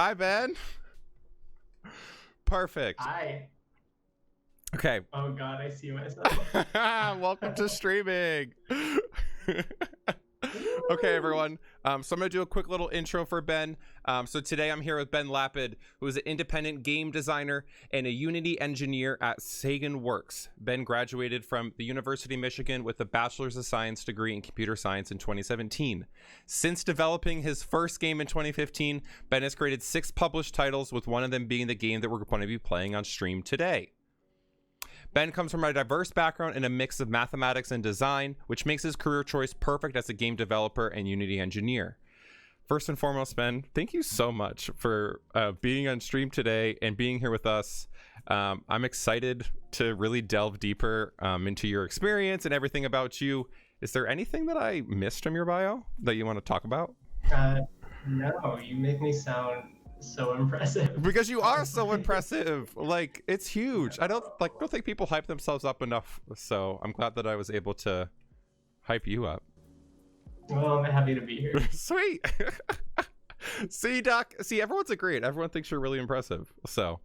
Hi, Ben. Perfect. Hi. Okay. Oh God, I see myself. Welcome to streaming. Okay, everyone. So I'm going to do a quick little intro for Ben. So today I'm here with Ben Lapid, who is an independent game designer and a Unity engineer at Sagan Works. Ben graduated from the University of Michigan with a Bachelor's of Science degree in computer science in 2017. Since developing his first game in 2015, Ben has created 6 published titles, with one of them being the game that we're going to be playing on stream today. Ben comes from a diverse background in a mix of mathematics and design, which makes his career choice perfect as a game developer and Unity engineer. First and foremost, Ben, thank you so much for being on stream today and being here with us. I'm excited to really delve deeper into your experience and everything about you. Is there anything that I missed from your bio that you want to talk about? No, you make me sound so impressive. Because you are so impressive. Like, it's huge. I don't think people hype themselves up enough, so I'm glad that I was able to hype you up. Well, I'm happy to be here. Sweet. See, Doc, everyone's agreed. Everyone thinks you're really impressive, so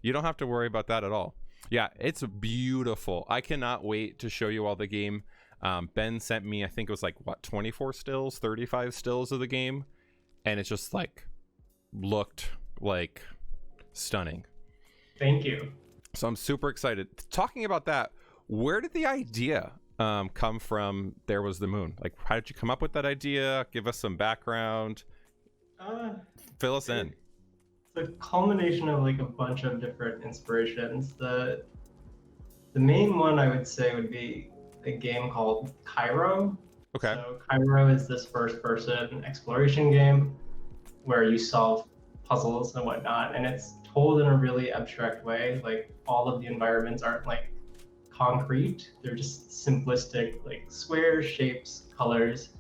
you don't have to worry about that at all. Yeah, it's beautiful. I cannot wait to show you all the game. Ben sent me, I think it was like, what, 24 stills, 35 stills of the game, and it's just like looked like stunning. Thank you. So I'm super excited. Talking about that, where did the idea come from? There Was the Moon. Like, how did you come up with that idea? Give us some background. Fill us in. It's a culmination of like a bunch of different inspirations. The main one I would say would be a game called Cairo. Okay. So Cairo is this first-person exploration game where you solve puzzles and whatnot, and it's told in a really abstract way. Like, all of the environments aren't like concrete; they're just simplistic, like squares, shapes, colors.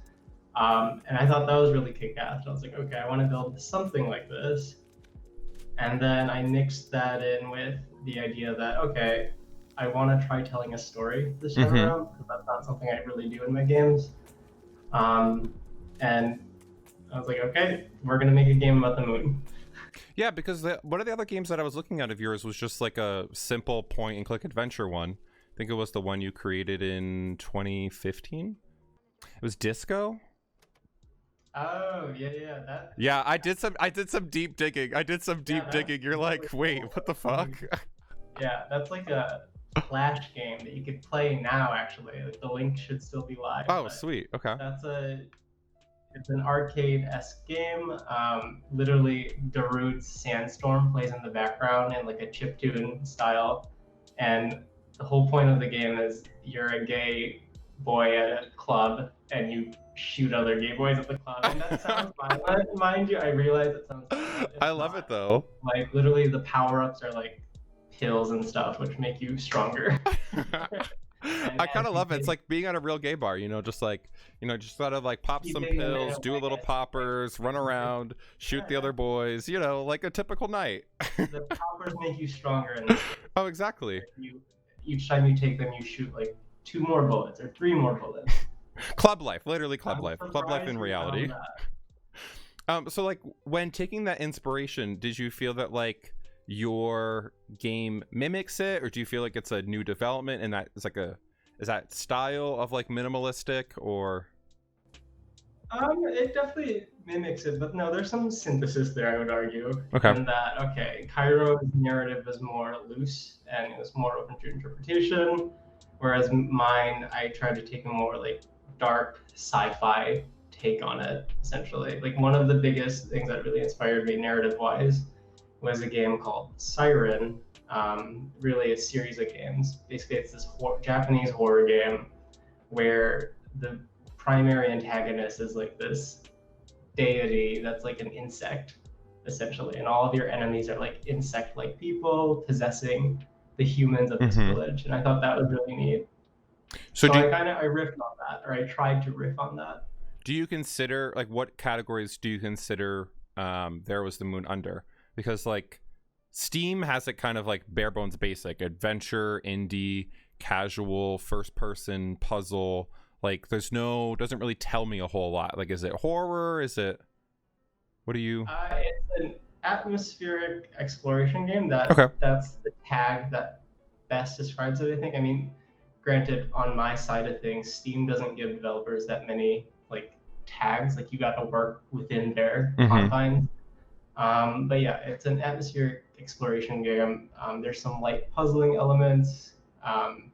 And I thought that was really kick-ass. I was like, okay, I want to build something like this. And then I mixed that in with the idea that, okay, I want to try telling a story this time around, because that's not something I really do in my games. And I was like, okay, we're going to make a game about the moon. Yeah, because one of the other games that I was looking at of yours was just like a simple point-and-click adventure one. I think it was the one you created in 2015. It was Disco. Oh, yeah, that. Yeah, I did some deep digging. Digging. You're like, wait, what the fuck? Yeah, that's like a Flash game that you could play now, actually. Like, the link should still be live. Oh, sweet. Okay. It's an arcade-esque game. Literally, Darude's Sandstorm plays in the background in like a chiptune style. And the whole point of the game is you're a gay boy at a club and you shoot other gay boys at the club. And that sounds violent, mind you. I realize it sounds violent. I love it, though. Like, literally, the power-ups are like pills and stuff, which make you stronger. I kind of love it. It's like being at a real gay bar, just gotta like pop some pills, do a little poppers, run around, shoot the other boys, like a typical night. The poppers make you stronger. And oh, exactly. Each time you take them, you shoot like 2 more bullets or 3 more bullets. Club life, literally club life in reality. So like, when taking that inspiration, did you feel that like your game mimics it, or do you feel like it's a new development and that is like is that style of like minimalistic, or? It definitely mimics it, but no, there's some synthesis there, I would argue. Okay. In that, Cairo's narrative was more loose and it was more open to interpretation, whereas mine, I tried to take a more like dark sci-fi take on it, essentially. Like, one of the biggest things that really inspired me narrative-wise was a game called Siren, really a series of games. Basically, it's this Japanese horror game where the primary antagonist is like this deity that's like an insect, essentially, and all of your enemies are like insect-like people possessing the humans of this village. And I thought that was really neat. So I riffed on that, or I tried to riff on that. Do you consider, like, what categories do you consider There Was the Moon under? Because like Steam has it kind of like bare bones basic, adventure, indie, casual, first person, puzzle. Like, doesn't really tell me a whole lot. Like, is it horror? Is it, what do you? atmospheric exploration game. Okay. That's the tag that best describes it, I think. I mean, granted, on my side of things, Steam doesn't give developers that many like tags. Like you got to work within their Mm-hmm. confines. But yeah, it's an atmospheric exploration game. There's some light puzzling elements. Um,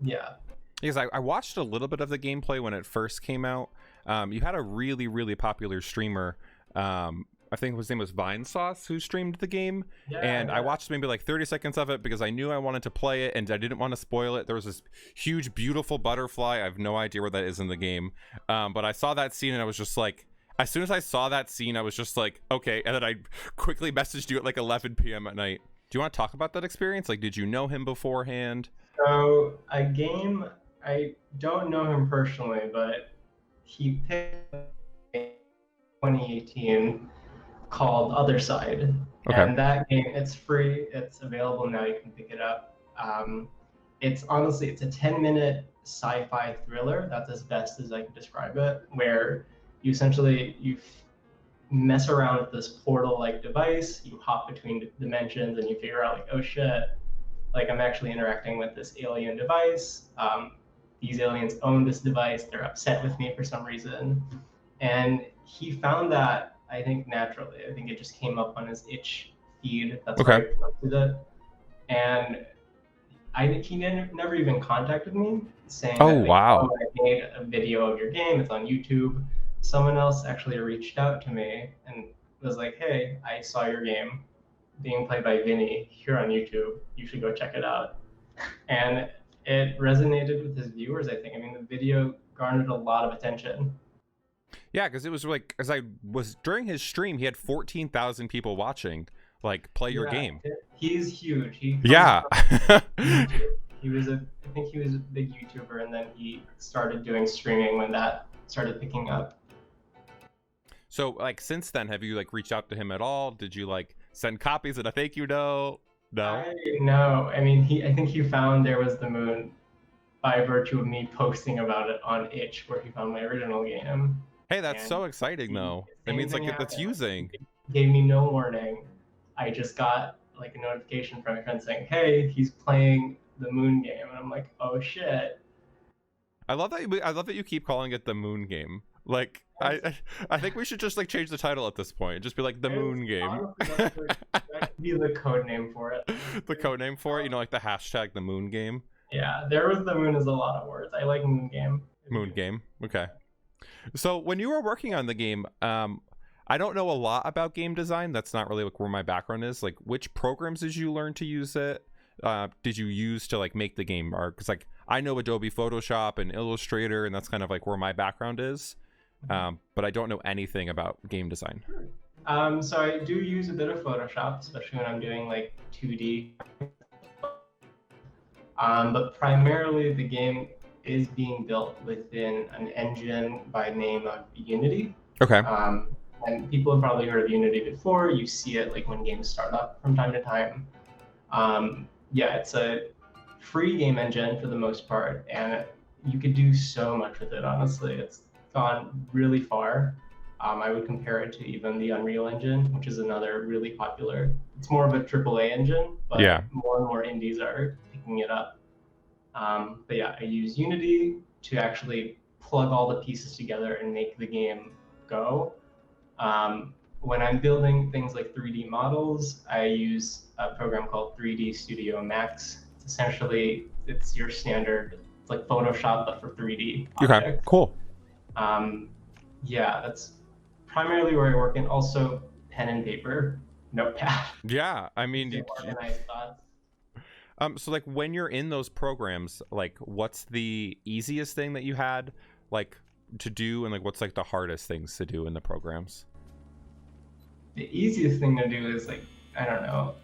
yeah. Because I watched a little bit of the gameplay when it first came out. You had a really, really popular streamer. I think his name was Vine Sauce, who streamed the game. Yeah, And I yeah. watched maybe like 30 seconds of it because I knew I wanted to play it and I didn't want to spoil it. There was this huge, beautiful butterfly. I have no idea where that is in the game. But I saw that scene and I was just like, as soon as I saw that scene, I was just like, okay. And then I quickly messaged you at like 11 p.m. at night. Do you want to talk about that experience? Like, did you know him beforehand? So a game, I don't know him personally, but he picked a 2018 called Other Side. Okay. And that game, it's free. It's available now. You can pick it up. It's honestly, it's a 10-minute sci-fi thriller. That's as best as I can describe it, where you essentially mess around with this portal-like device. You hop between dimensions, and you figure out like, oh shit, like I'm actually interacting with this alien device. These aliens own this device. They're upset with me for some reason, and he found that I think naturally. I think it just came up on his itch feed. That's where Okay. I posted it, and I think he never even contacted me saying Oh, that like, wow. oh, I made a video of your game. It's on YouTube. Someone else actually reached out to me and was like, hey, I saw your game being played by Vinnie here on YouTube. You should go check it out. And it resonated with his viewers, I think. I mean, the video garnered a lot of attention. Yeah, because it was like, as I was during his stream, he had 14,000 people watching, like, play your Yeah, game. he's huge. He comes Yeah. from YouTube. I think he was a big YouTuber, and then he started doing streaming when that started picking up. So, like, since then, have you, like, reached out to him at all? Did you, like, send copies and a thank you note? No? I know. I mean, I think he found There Was the Moon by virtue of me posting about it on Itch, where he found my original game. Hey, that's And so exciting, though. It same means, thing like, that's happened. using. He gave me no warning. I just got like a notification from a friend saying, "Hey, he's playing the Moon game," and I'm like, "Oh shit!" I love that you keep calling it the Moon Game. Like, I think we should just, like, change the title at this point. Just be like the Moon Game. Honestly, that could be the code name for it. The code name for it, you know, like the hashtag the Moon Game. Yeah, There Was the Moon is a lot of words. I like Moon game. Moon Game. Okay. So when you were working on the game, I don't know a lot about game design. That's not really like where my background is. Like, which programs did you learn to use it? Did you use to like make the game? Or because like I know Adobe Photoshop and Illustrator, and that's kind of like where my background is. But I don't know anything about game design. So I do use a bit of Photoshop, especially when I'm doing like 2D. But primarily the game is being built within an engine by name of Unity. Okay. And people have probably heard of Unity before. You see it like when games start up from time to time. Yeah, it's a free game engine for the most part, and you could do so much with it, honestly. It's gone really far. I would compare it to even the Unreal Engine, which is another really popular. It's more of a AAA engine, but Yeah. more and more indies are picking it up. But yeah, I use Unity to actually plug all the pieces together and make the game go. When I'm building things like 3D models, I use a program called 3D Studio Max. Essentially, it's your standard, it's like Photoshop, but for 3D Okay. objects. Cool. Yeah, that's primarily where I work, and also pen and paper, notepad. Yeah. I mean, To organize thoughts. so like when you're in those programs, like what's the easiest thing that you had like to do, and like what's like the hardest things to do in the programs? The easiest thing to do is like, I don't know,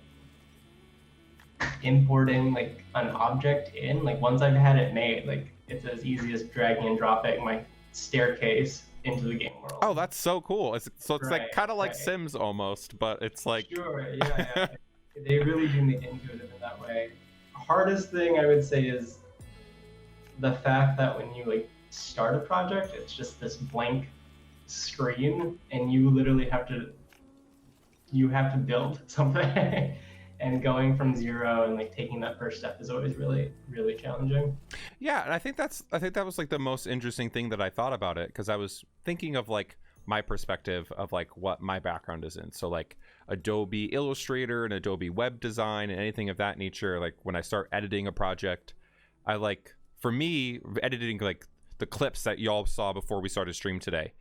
importing like an object in. Like once I've had it made, like it's as easy as dragging and dropping my staircase into the game world. Oh, that's so cool. It's like Right, kind of like right. Sims almost, but it's like Sure, yeah. They really do make it intuitive in that way. Hardest thing I would say is the fact that when you like start a project, it's just this blank screen, and you literally have to you have to build something. And going from zero and like taking that first step is always really, really challenging. Yeah, and I think that was like the most interesting thing that I thought about it, because I was thinking of like my perspective of like what my background is in. So like Adobe Illustrator and Adobe Web Design and anything of that nature. Like when I start editing a project, I like, for me, editing like the clips that y'all saw before we started stream today.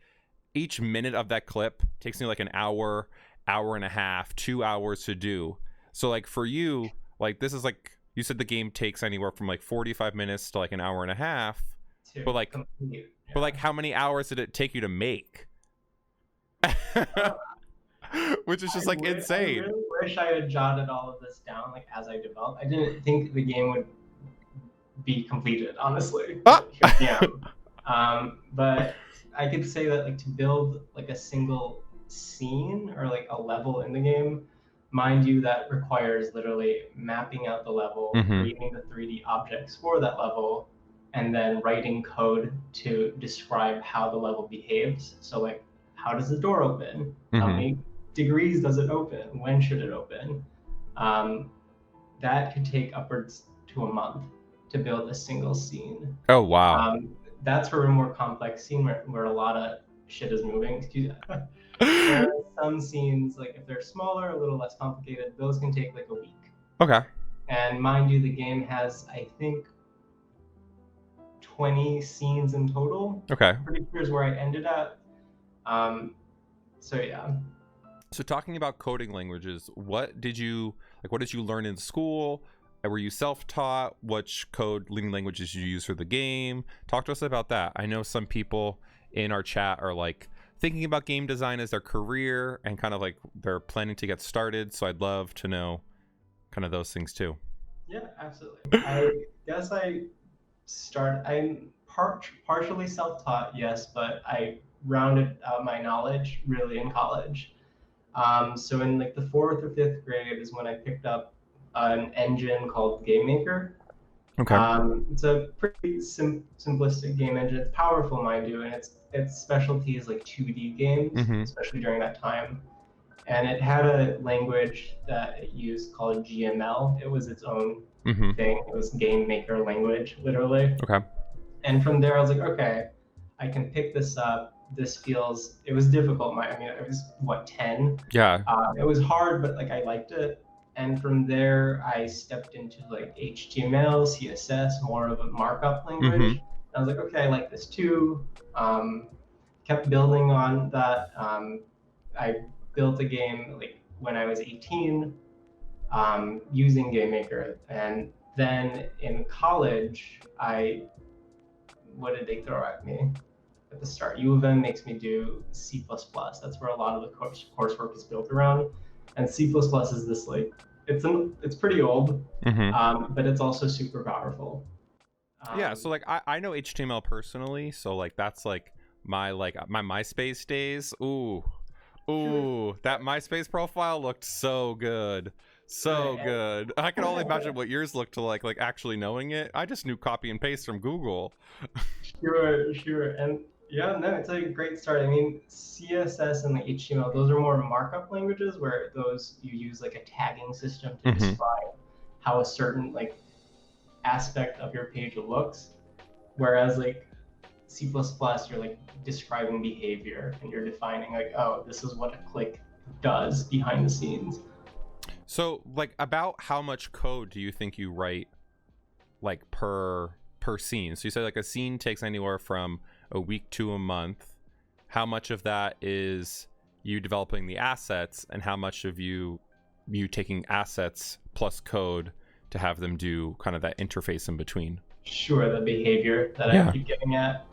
Each minute of that clip takes me like an hour, hour and a half, 2 hours to do. So like for you, like this is like, you said the game takes anywhere from like 45 minutes to like an hour and a half. But like, complete, yeah. But like how many hours did it take you to make? Which is just like insane. I really wish I had jotted all of this down like as I developed. I didn't think the game would be completed, honestly. Yeah. But I could say that like to build like a single scene or like a level in the game, mind you, that requires literally mapping out the level, creating the 3D objects for that level, and then writing code to describe how the level behaves. So like, how does the door open? How many degrees does it open? When should it open? That could take upwards to a month to build a single scene. Oh, wow. That's for a more complex scene where a lot of shit is moving. Excuse me. Whereas some scenes, like if they're smaller, a little less complicated, those can take like a week. Okay. And mind you, the game has, I think, 20 scenes in total. Okay. Pretty sure is where I ended at. So yeah. So talking about coding languages, what did you learn in school? Were you self-taught? Which coding languages did you use for the game? Talk to us about that. I know some people in our chat are like thinking about game design as their career and kind of like they're planning to get started. So I'd love to know kind of those things too. Yeah, absolutely. I guess I'm partially self-taught, yes, but I rounded out my knowledge really in college. So in like the 4th or 5th grade is when I picked up an engine called Game Maker. Okay. It's a pretty simplistic game engine. It's powerful, mind you, and its specialty is like 2D games, especially during that time. And it had a language that it used called GML. It was its own thing. It was Game Maker language, literally. Okay. And from there, I was like, okay, I can pick this up. It was difficult. It was 10? Yeah. It was hard, but like I liked it. And from there, I stepped into like HTML, CSS, more of a markup language. I was like, okay, I like this too. Kept building on that. I built a game like when I was 18 using Game Maker. And then in college, what did they throw at me at the start? U of M makes me do C++. That's where a lot of the coursework is built around. And C++ is this like, it's pretty old, but it's also super powerful. Yeah, so like I know HTML personally, so like that's like my MySpace days. Ooh, that MySpace profile looked so good. So good. I can only imagine what yours looked like actually knowing it. I just knew copy and paste from Google. Sure. And yeah, no, it's a great start. I mean, CSS and the HTML, those are more markup languages where you use like a tagging system to describe how a certain like aspect of your page looks. Whereas like C++, you're like describing behavior and you're defining like, oh, this is what a click does behind the scenes. So like about how much code do you think you write like per scene? So you said like a scene takes anywhere from a week to a month. How much of that is you developing the assets and how much of you taking assets plus code to have them do kind of that interface in between? Sure, the behavior that I keep getting at.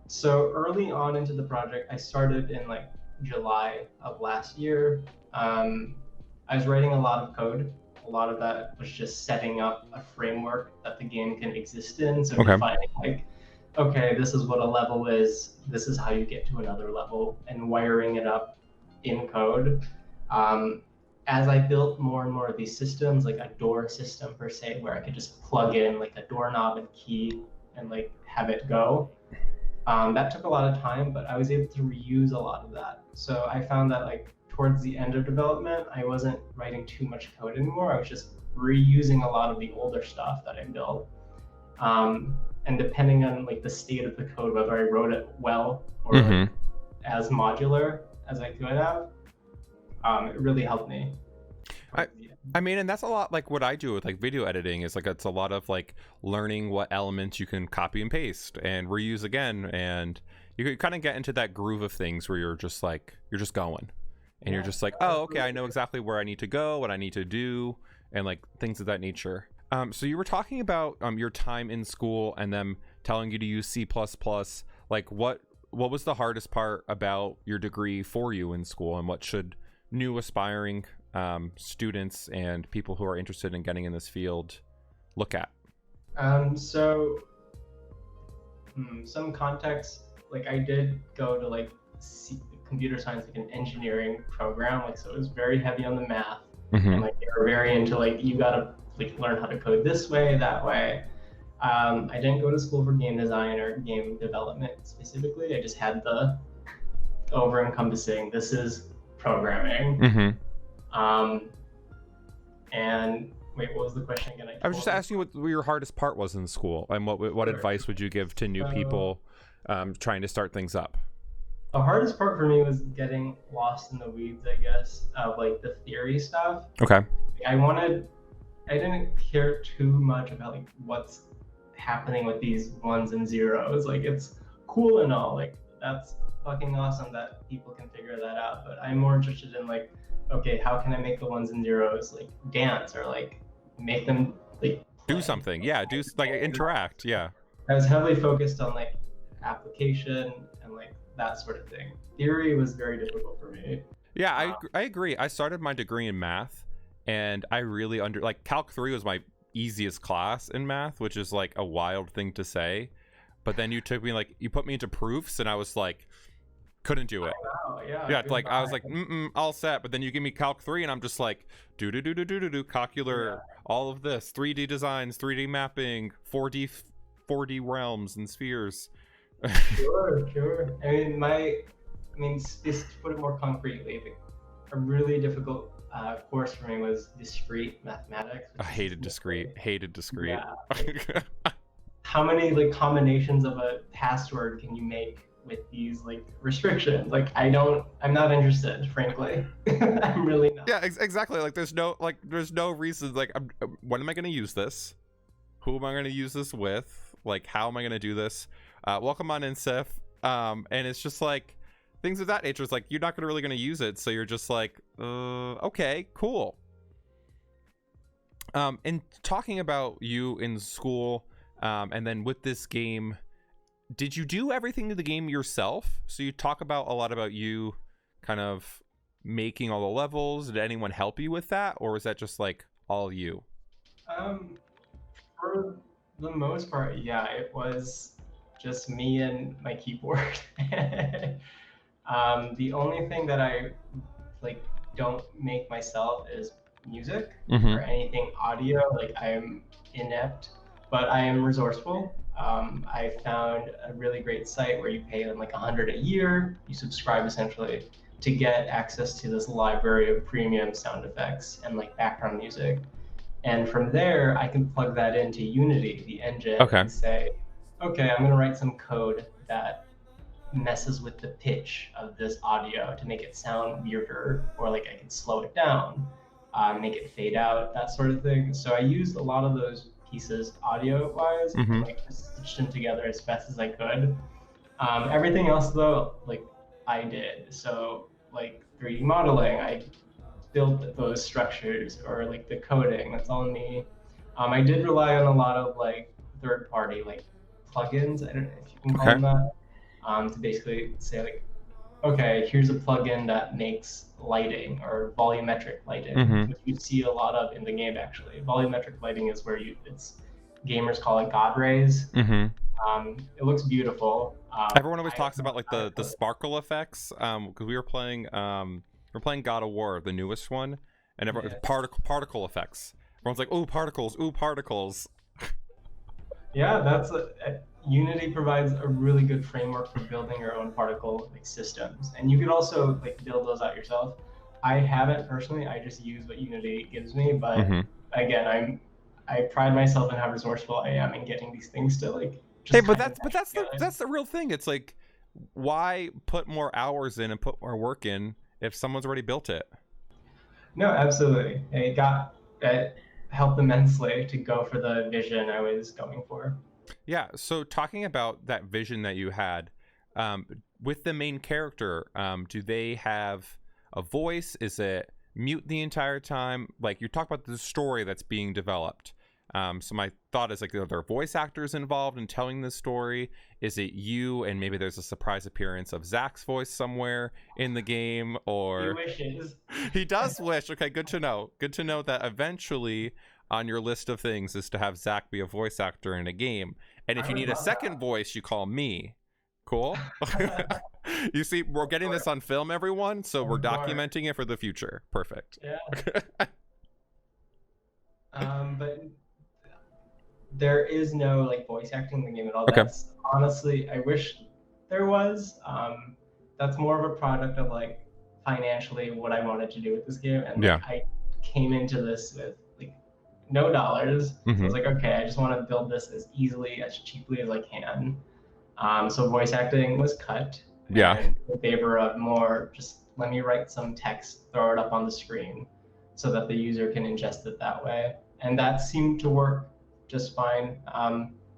So early on into the project, I started in like July of last year. I was writing a lot of code. A lot of that was just setting up a framework that the game can exist in. So defining like, okay, this is what a level is. This is how you get to another level, and wiring it up in code. As I built more and more of these systems, like a door system per se, where I could just plug in like a doorknob and key and like have it go. That took a lot of time, but I was able to reuse a lot of that. So I found that like towards the end of development, I wasn't writing too much code anymore. I was just reusing a lot of the older stuff that I built. And depending on like the state of the code, whether I wrote it well or like, as modular as I could have, it really helped me. I mean, and that's a lot like what I do with like video editing is like it's a lot of like learning what elements you can copy and paste and reuse again, and you can kind of get into that groove of things where you're just going and you're just like, oh, okay, I know exactly where I need to go, what I need to do, and like things of that nature. So you were talking about your time in school and them telling you to use C++. Like what was the hardest part about your degree for you in school, and what should new aspiring students and people who are interested in getting in this field look at? So some context, like I did go to like computer science, like an engineering program, like so it was very heavy on the math, and like they were very into like you gotta like learn how to code this way, that way. I didn't go to school for game design or game development specifically. I just had the over-encompassing, this is programming. And wait, what was the question again? I was just asking what your hardest part was in school, and what advice would you give to new people trying to start things up? The hardest part for me was getting lost in the weeds, I guess, of like the theory stuff. Okay. I didn't care too much about like what's happening with these ones and zeros. Like it's cool and all, like that's fucking awesome that people can figure that out. But I'm more interested in like, okay, how can I make the ones and zeros like dance or like make them like do something? Yeah, do like interact. Yeah. I was heavily focused on like application and like that sort of thing. Theory was very difficult for me. Yeah, I agree. I started my degree in math, and I really like Calc 3 was my easiest class in math, which is like a wild thing to say. But then you put me into proofs, and I was like, couldn't do it. Oh, wow, yeah, like I was like, all set. But then you give me Calc 3, and I'm just like, do calcular, all of this, 3D designs, 3D mapping, 4D realms and spheres. Sure. I mean, just to put it more concretely, a really difficult course for me was discrete mathematics. I hated discrete. Yeah. How many like combinations of a password can you make with these like restrictions? Like I'm not interested, frankly. I'm really not. Yeah, exactly. Like there's no reason. Like when am I going to use this? Who am I going to use this with? Like how am I going to do this? Welcome on in, Sif. And it's just like things of that nature. It's like you're not really going to use it, so you're just like, okay, cool. And talking about you in school, and then with this game, did you do everything in the game yourself? So you talk about a lot about you kind of making all the levels. Did anyone help you with that, or was that just like all you? For the most part, yeah, it was just me and my keyboard. The only thing that I like don't make myself is music or anything audio. Like I'm inept, but I am resourceful. I found a really great site where you pay them like $100 a year. You subscribe essentially to get access to this library of premium sound effects and like background music. And from there, I can plug that into Unity, the engine, and say, okay, I'm gonna write some code that messes with the pitch of this audio to make it sound weirder, or like I can slow it down, make it fade out, that sort of thing. So I used a lot of those pieces audio-wise, like stitched them together as best as I could. Everything else though, like I did. So like 3D modeling, I built those structures, or like the coding, that's all me. I did rely on a lot of like third-party like plugins, I don't know if you can call them that, to basically say like, okay, here's a plugin that makes lighting or volumetric lighting, which you see a lot of in the game actually. Volumetric lighting is where gamers call it God rays. It looks beautiful. Everyone always talks about like the sparkle effects, because we're playing God of War, the newest one, and particle effects. Everyone's like, ooh, particles. Yeah, Unity provides a really good framework for building your own particle like systems, and you could also like build those out yourself. I haven't personally. I just use what Unity gives me. But Mm-hmm. again, I pride myself in how resourceful I am in getting these things to like Hey, just kind of mesh together. that's the real thing. It's like, why put more hours in and put more work in if someone's already built it? No, absolutely. It helped immensely to go for the vision I was going for. Yeah. So talking about that vision that you had, um, with the main character, do they have a voice? Is it mute the entire time? Like you talk about the story that's being developed. So my thought is like, are there voice actors involved in telling this story? Is it you and maybe there's a surprise appearance of Zach's voice somewhere in the game, He or wishes. he does wish. Okay, good to know. Good to know that eventually on your list of things is to have Zach be a voice actor in a game. And if I you would need a love second voice, you call me. Cool. that. You see, we're getting this on film, everyone, so we're Of course. documenting it for the future. Perfect. Yeah. But there is no like voice acting in the game at all. Okay. That's honestly, I wish there was. That's more of a product of like financially what I wanted to do with this game, and Yeah. like I came into this with like no dollars. So I Mm-hmm. was like, okay, I just want to build this as easily, as cheaply as I can. So voice acting was cut, Yeah. and in favor of more just let me write some text, throw it up on the screen, so that the user can ingest it that way. And that seemed to work just fine.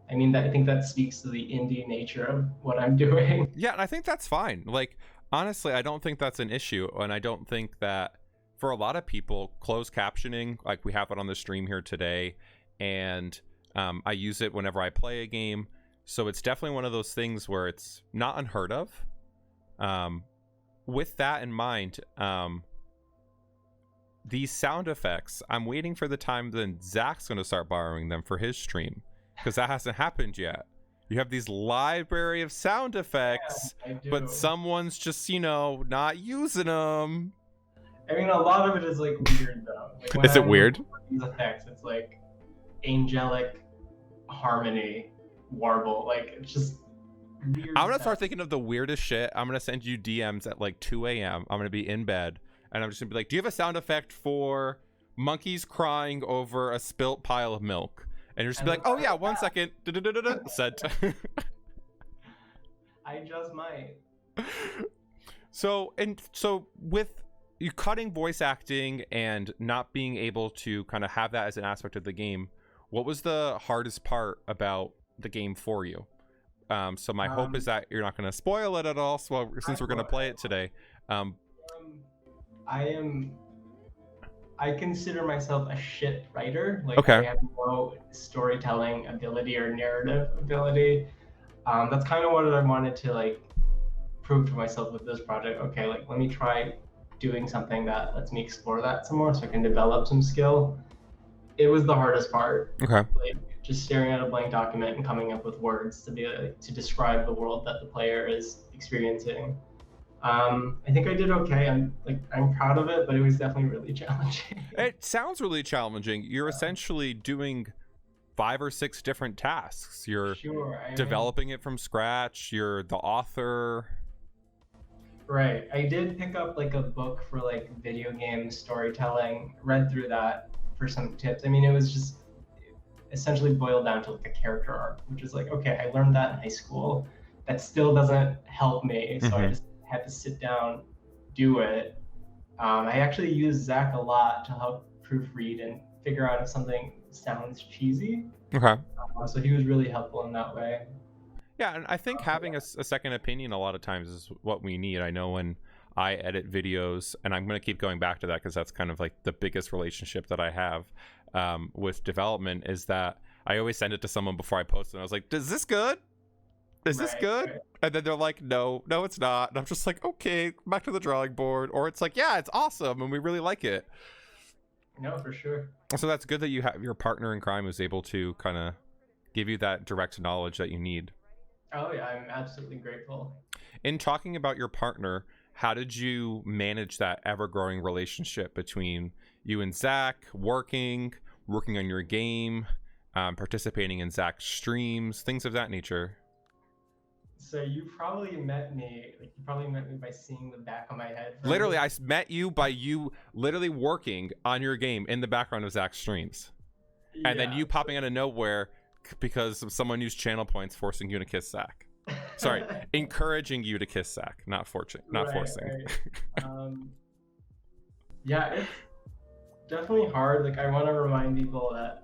I mean, I think that speaks to the indie nature of what I'm doing. Yeah, and I think that's fine. Like, honestly, I don't think that's an issue. And I don't think that for a lot of people, closed captioning, like we have it on the stream here today, and I use it whenever I play a game. So it's definitely one of those things where it's not unheard of. With that in mind, these sound effects, I'm waiting for the time then Zach's going to start borrowing them for his stream, because that hasn't happened yet. You have these library of sound effects, Yeah, I do. but someone's just, not using them. I mean, a lot of it is like weird though. Like, when Is it I'm weird? looking at these effects, it's like angelic harmony, warble. Like it's just weird. I'm going to stuff. start thinking of the weirdest shit. I'm going to send you DMs at like 2 a.m. I'm going to be in bed, and I'm just going to be like, do you have a sound effect for monkeys crying over a spilt pile of milk? And you're just be like, oh yeah, 1 second. Sent. I just might. So with you cutting voice acting and not being able to kind of have that as an aspect of the game, what was the hardest part about the game for you? So my hope is that you're not going to spoil it at all. So since we're going to play it today, I consider myself a shit writer. Like, okay. I have no storytelling ability or narrative ability. That's kind of what I wanted to like prove to myself with this project. Okay, like let me try doing something that lets me explore that some more, so I can develop some skill. It was the hardest part. Okay. Like just staring at a blank document and coming up with words to describe the world that the player is experiencing. I think I did okay. I'm proud of it, but it was definitely really challenging. It sounds really challenging. You're essentially doing 5 or 6 different tasks. You're developing it from scratch. You're the author. Right. I did pick up like a book for like video game storytelling, read through that for some tips. I mean, it was just essentially boiled down to like a character arc, which is like, okay, I learned that in high school. That still doesn't help me. So I just had to sit down, do it. I actually used Zach a lot to help proofread and figure out if something sounds cheesy. Okay. So he was really helpful in that way. Yeah, and I think having a second opinion a lot of times is what we need. I know when I edit videos, and I'm going to keep going back to that because that's kind of like the biggest relationship that I have with development, is that I always send it to someone before I post it. And I was like, is this good? Is this good? Right. And then they're like, no, it's not. And I'm just like, okay, back to the drawing board. Or it's like, yeah, it's awesome, and we really like it. No, for sure. So that's good that you have your partner in crime who's able to kind of give you that direct knowledge that you need. Oh yeah, I'm absolutely grateful. In talking about your partner, how did you manage that ever-growing relationship between you and Zach, working on your game, participating in Zach's streams, things of that nature? So you probably met me, like you probably met me by seeing the back of my head. Literally, I met you by you literally working on your game in the background of Zach's streams. And then you popping out of nowhere because of someone used channel points forcing you to kiss Zach. Sorry, encouraging you to kiss Zach, not forcing. Right. Yeah, it's definitely hard. Like I want to remind people that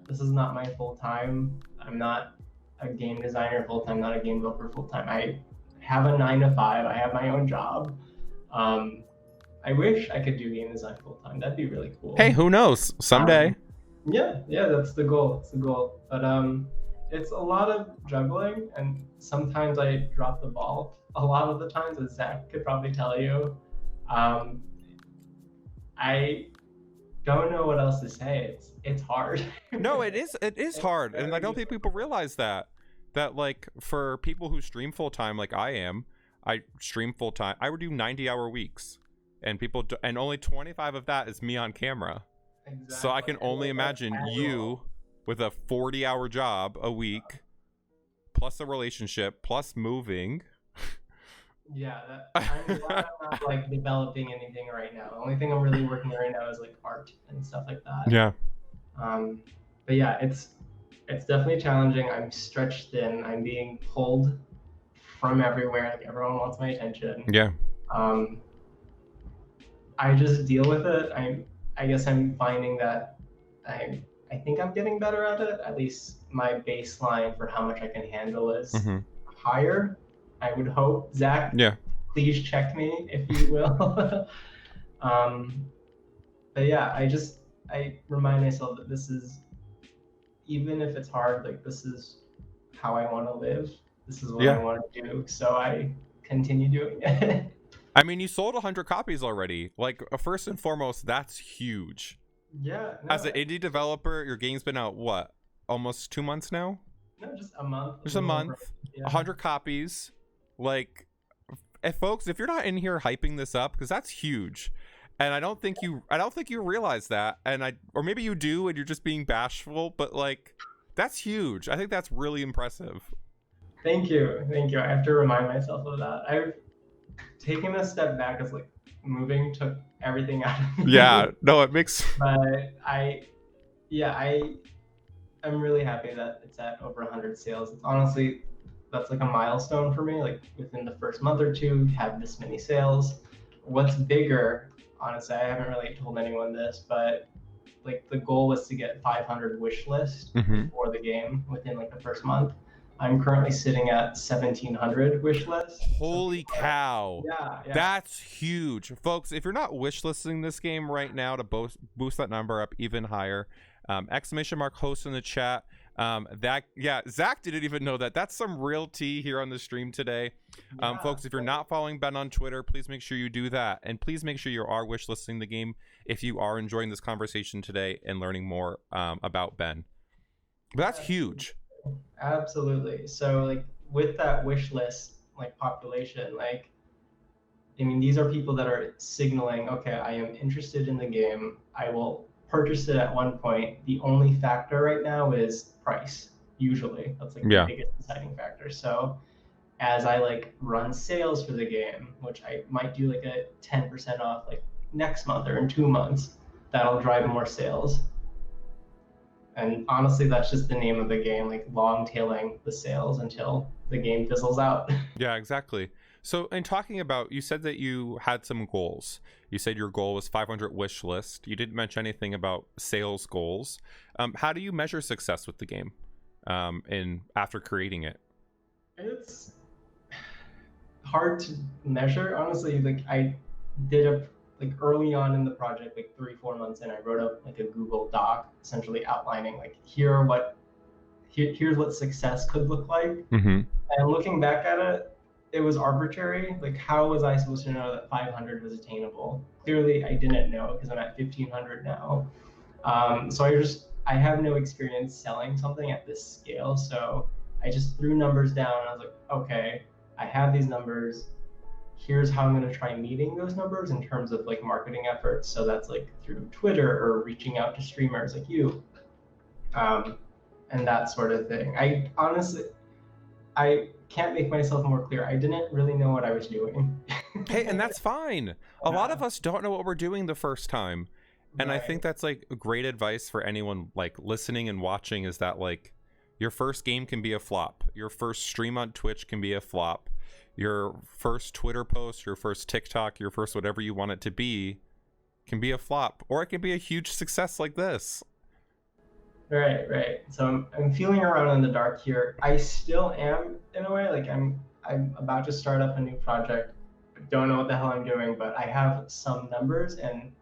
this is not my full time. I'm not a game designer full time, not a game developer full time. I have a 9 to 5. I have my own job. I wish I could do game design full time. That'd be really cool. Hey, who knows? Someday. Yeah, that's the goal. It's the goal. But it's a lot of juggling, and sometimes I drop the ball. A lot of the times, as Zach could probably tell you, I don't know what else to say. It's hard. No, it is hard, and I don't think people realize that like for people who stream full time, like I stream full time. I would do 90-hour weeks, and and only 25 of that is me on camera. Exactly. So I can only imagine you with a 40-hour job a week, plus a relationship, plus moving. Yeah, I'm glad I'm not like developing anything right now. The only thing I'm really working on right now is like art and stuff like that. Yeah. But yeah, it's definitely challenging. I'm stretched thin. I'm being pulled from everywhere. Like everyone wants my attention. Yeah. I just deal with it. I guess I'm finding that I think I'm getting better at it. At least my baseline for how much I can handle is higher. I would hope. Zach, please check me if you will. But yeah, I remind myself that this is, even if it's hard, like this is how I want to live. This is what I want to do. So I continue doing it. I mean, you sold 100 copies already. Like, first and foremost, that's huge. Yeah. No, as an indie developer, your game's been out, what, almost 2 months now? No, just a month. Just a month. 100 copies. Like, if you're not in here hyping this up, because that's huge. And I don't think you realize that. Or maybe you do and you're just being bashful, but like, that's huge. I think that's really impressive. Thank you. I have to remind myself of that. I've taken a step back as like moving took everything out of me. Yeah, no, it makes. But I'm really happy that it's at over 100 sales. It's honestly, that's like a milestone for me. Like within the first month or two, have this many sales. What's bigger, honestly, I haven't really told anyone this, but like the goal was to get 500 wish list for the game within like the first month. I'm currently sitting at 1,700 wish list. Holy cow. Yeah. That's huge. Folks, if you're not wish listing this game right now to boost that number up even higher, exclamation mark host in the chat. Zach didn't even know that. That's some real tea here on the stream today. Folks, if you're not following Ben on Twitter, please make sure you do that. And please make sure you are wish listing the game if you are enjoying this conversation today and learning more about Ben. But that's huge. Absolutely. So like with that wish list, like population, like, I mean, these are people that are signaling, okay, I am interested in the game. I will purchase it at one point. The only factor right now is price. Usually that's like the biggest deciding factor. So as I like run sales for the game, which I might do like a 10% off like next month or in 2 months, that'll drive more sales. And honestly, that's just the name of the game, like long tailing the sales until the game fizzles out. Yeah, exactly. So in talking about, you said that you had some goals. You said your goal was 500 wish list. You didn't mention anything about sales goals. How do you measure success with the game after creating it? It's hard to measure, honestly. Like I did early on in the project, like 3-4 months in, I wrote up like a Google Doc, essentially outlining like here's what success could look like. And looking back at it, it was arbitrary. Like how was I supposed to know that 500 was attainable? Clearly, I didn't know because I'm at 1,500 now. So I have no experience selling something at this scale. So I just threw numbers down. I was like, okay, I have these numbers. Here's how I'm going to try meeting those numbers in terms of like marketing efforts. So that's like through Twitter or reaching out to streamers like you, and that sort of thing. I honestly, can't make myself more clear. I didn't really know what I was doing. Hey, and that's fine. A lot of Yeah. us don't know what we're doing the first time. And I think Right. that's like great advice for anyone like listening and watching, is that like your first game can be a flop. Your first stream on Twitch can be a flop. Your first Twitter post, your first TikTok, your first whatever you want it to be can be a flop, or it can be a huge success like this. Right, right. So I'm feeling around in the dark here. I still am in a way. Like I'm about to start up a new project. Don't know what the hell I'm doing, but I have some numbers and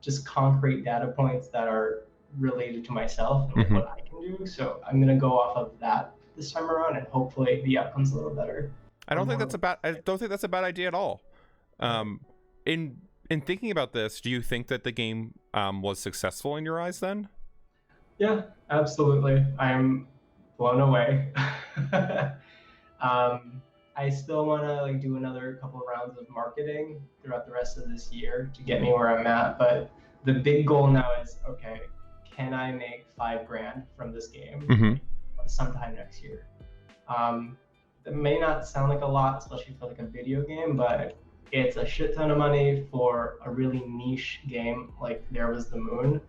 just concrete data points that are related to myself and like Mhm. what I can do. So I'm gonna go off of that this time around, and hopefully the outcome's a little better. I Or don't think more. that's a bad. I don't think that's a bad idea at all. Right. Um, in thinking about this, do you think that the game was successful in your eyes then? Yeah, absolutely. I'm blown away. um, I still want to like do another couple of rounds of marketing throughout the rest of this year to get me where I'm at. But the big goal now is, okay, can I make 5 grand from this game Mm-hmm. sometime next year? That may not sound like a lot, especially for like a video game, but it's a shit ton of money for a really niche game like There Was the Moon.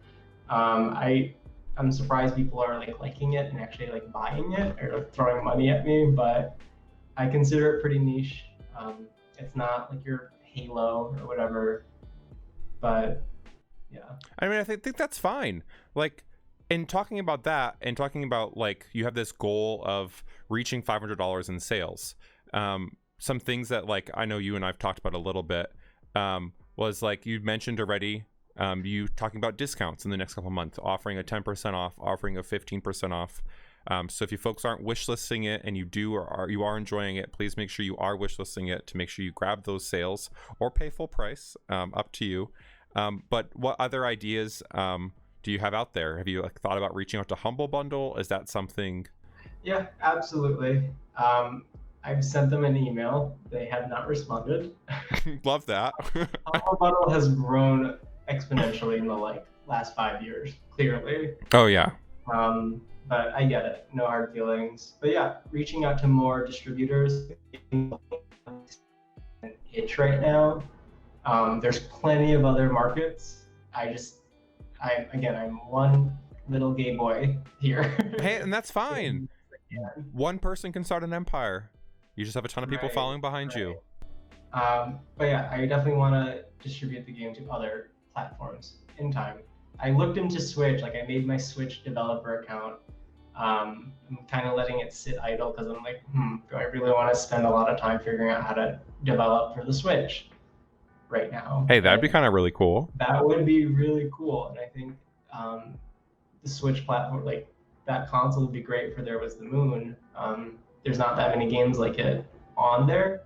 I'm surprised people are like liking it and actually like buying it or like, throwing money at me, but I consider it pretty niche. It's not like your Halo or whatever, but yeah. I mean, think that's fine. Like, in talking about that, and talking about like you have this goal of reaching $500 in sales. Some things that like I know you and I've talked about a little bit was like you mentioned already. You talking about discounts in the next couple of months, offering a 10% off, offering a 15% off. So if you folks aren't wishlisting it and you are enjoying it, please make sure you are wishlisting it to make sure you grab those sales or pay full price. Up to you. But what other ideas do you have out there? Have you like thought about reaching out to Humble Bundle? Is that something? Yeah, absolutely. I've sent them an email. They have not responded. Love that. Humble Bundle has grown exponentially in the like last 5 years, clearly. Oh yeah. But I get it. No hard feelings. But yeah, reaching out to more distributors itch right now. There's plenty of other markets. I'm one little gay boy here. Hey, and that's fine. Yeah. One person can start an empire. You just have a ton of people Right, following behind you. But yeah, I definitely want to distribute the game to other platforms in time. I looked into Switch, like I made my Switch developer account. I'm kind of letting it sit idle because I'm like, do I really want to spend a lot of time figuring out how to develop for the Switch right now? Hey, that'd be But kind of really cool. that would be really cool, and I think the Switch platform, like that console, would be great for There Was the Moon. There's not that many games like it on there.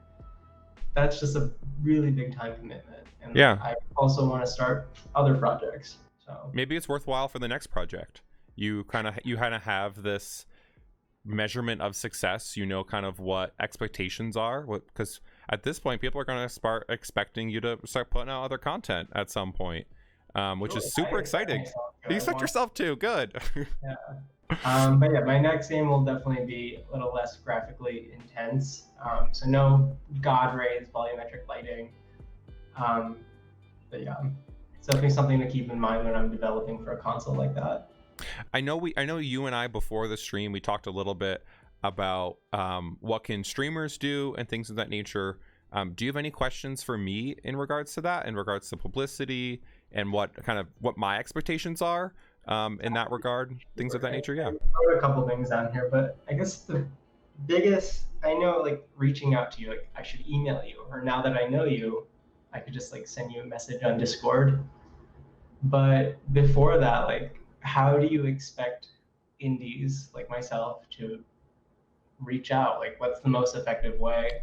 That's just a really big time commitment, and Yeah. I also want to start other projects. So Maybe it's worthwhile for the next project. You kind of have this measurement of success. You know, kind of what expectations are. Because at this point, people are going to start expecting you to start putting out other content at some point, which is super exciting. You expect yourself to. Good. Yeah. But yeah, my next game will definitely be a little less graphically intense. So no god rays, volumetric lighting. But yeah, it's definitely something to keep in mind when I'm developing for a console like that. I know you and I before the stream we talked a little bit about what can streamers do and things of that nature. Do you have any questions for me in regards to that, in regards to publicity and what my expectations are in that regard, things of that nature? Yeah. I wrote a couple things down here, but I guess the biggest, I know like reaching out to you, like I should email you, or now that I know you, I could just like send you a message on Discord. But before that, like, how do you expect indies like myself to reach out? Like, what's the most effective way?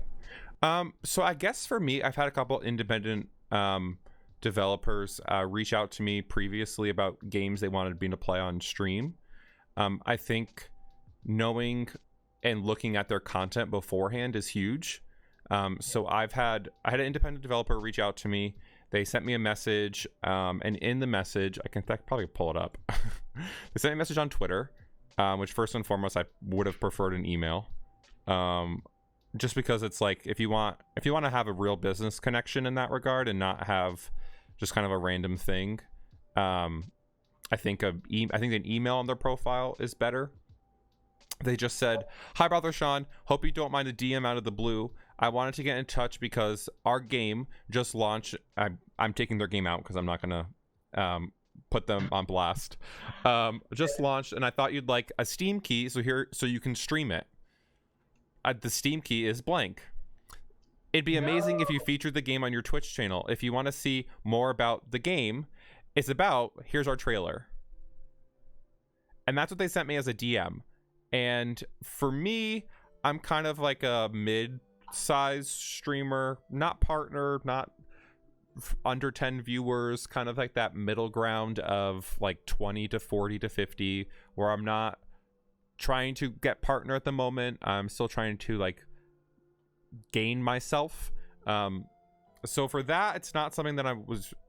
So I guess for me, I've had a couple independent developers reach out to me previously about games they wanted me to play on stream. I think knowing and looking at their content beforehand is huge. So I had an independent developer reach out to me. They sent me a message, and in the message, I can probably pull it up. They sent me a message on Twitter, which first and foremost, I would have preferred an email. Just because it's like if you want to have a real business connection in that regard and not have just kind of a random thing, I think an email on their profile is better. They just said, "Hi, BotherShawn. Hope you don't mind a DM out of the blue. I wanted to get in touch because our game just launched." I'm taking their game out because I'm not gonna put them on blast. Just launched, and I thought you'd like a Steam key, so you can stream it. The Steam key is blank. It'd be amazing if you featured the game on your Twitch channel. If you want to see more about the game, here's our trailer. And that's what they sent me as a DM. And for me, I'm kind of like a mid-size streamer, not partner, not under 10 viewers, kind of like that middle ground of like 20 to 40 to 50, where I'm not trying to get partner at the moment. I'm still trying to like gain myself. So for that, it's not something that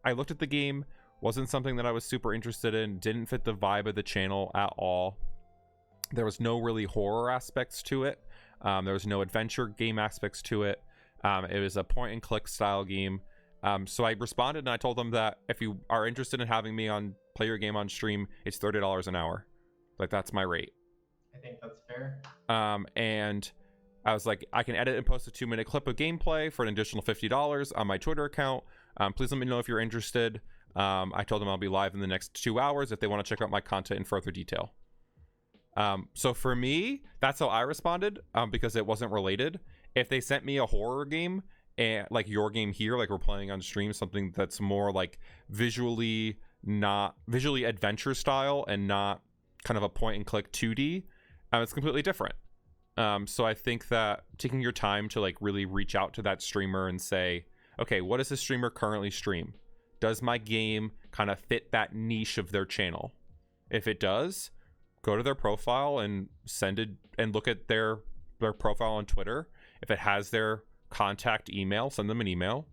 I looked at the game, wasn't something that I was super interested in, didn't fit the vibe of the channel at all. There was no really horror aspects to it. There was no adventure game aspects to it. It was a point and click style game. So I responded and I told them that if you are interested in having me play your game on stream, it's $30 an hour. Like, that's my rate. I think that's fair. And I was like, I can edit and post a 2-minute clip of gameplay for an additional $50 on my Twitter account. Please let me know if you're interested. I told them I'll be live in the next 2 hours if they want to check out my content in further detail. So for me, that's how I responded, because it wasn't related. If they sent me a horror game, and like your game here, like we're playing on stream, something that's more like visually adventure style and not kind of a point and click 2D, it's completely different. So I think that taking your time to like really reach out to that streamer and say, okay, what does this streamer currently stream? Does my game kind of fit that niche of their channel? If it does, go to their profile and send it and look at their profile on Twitter. If it has their contact email, send them an email.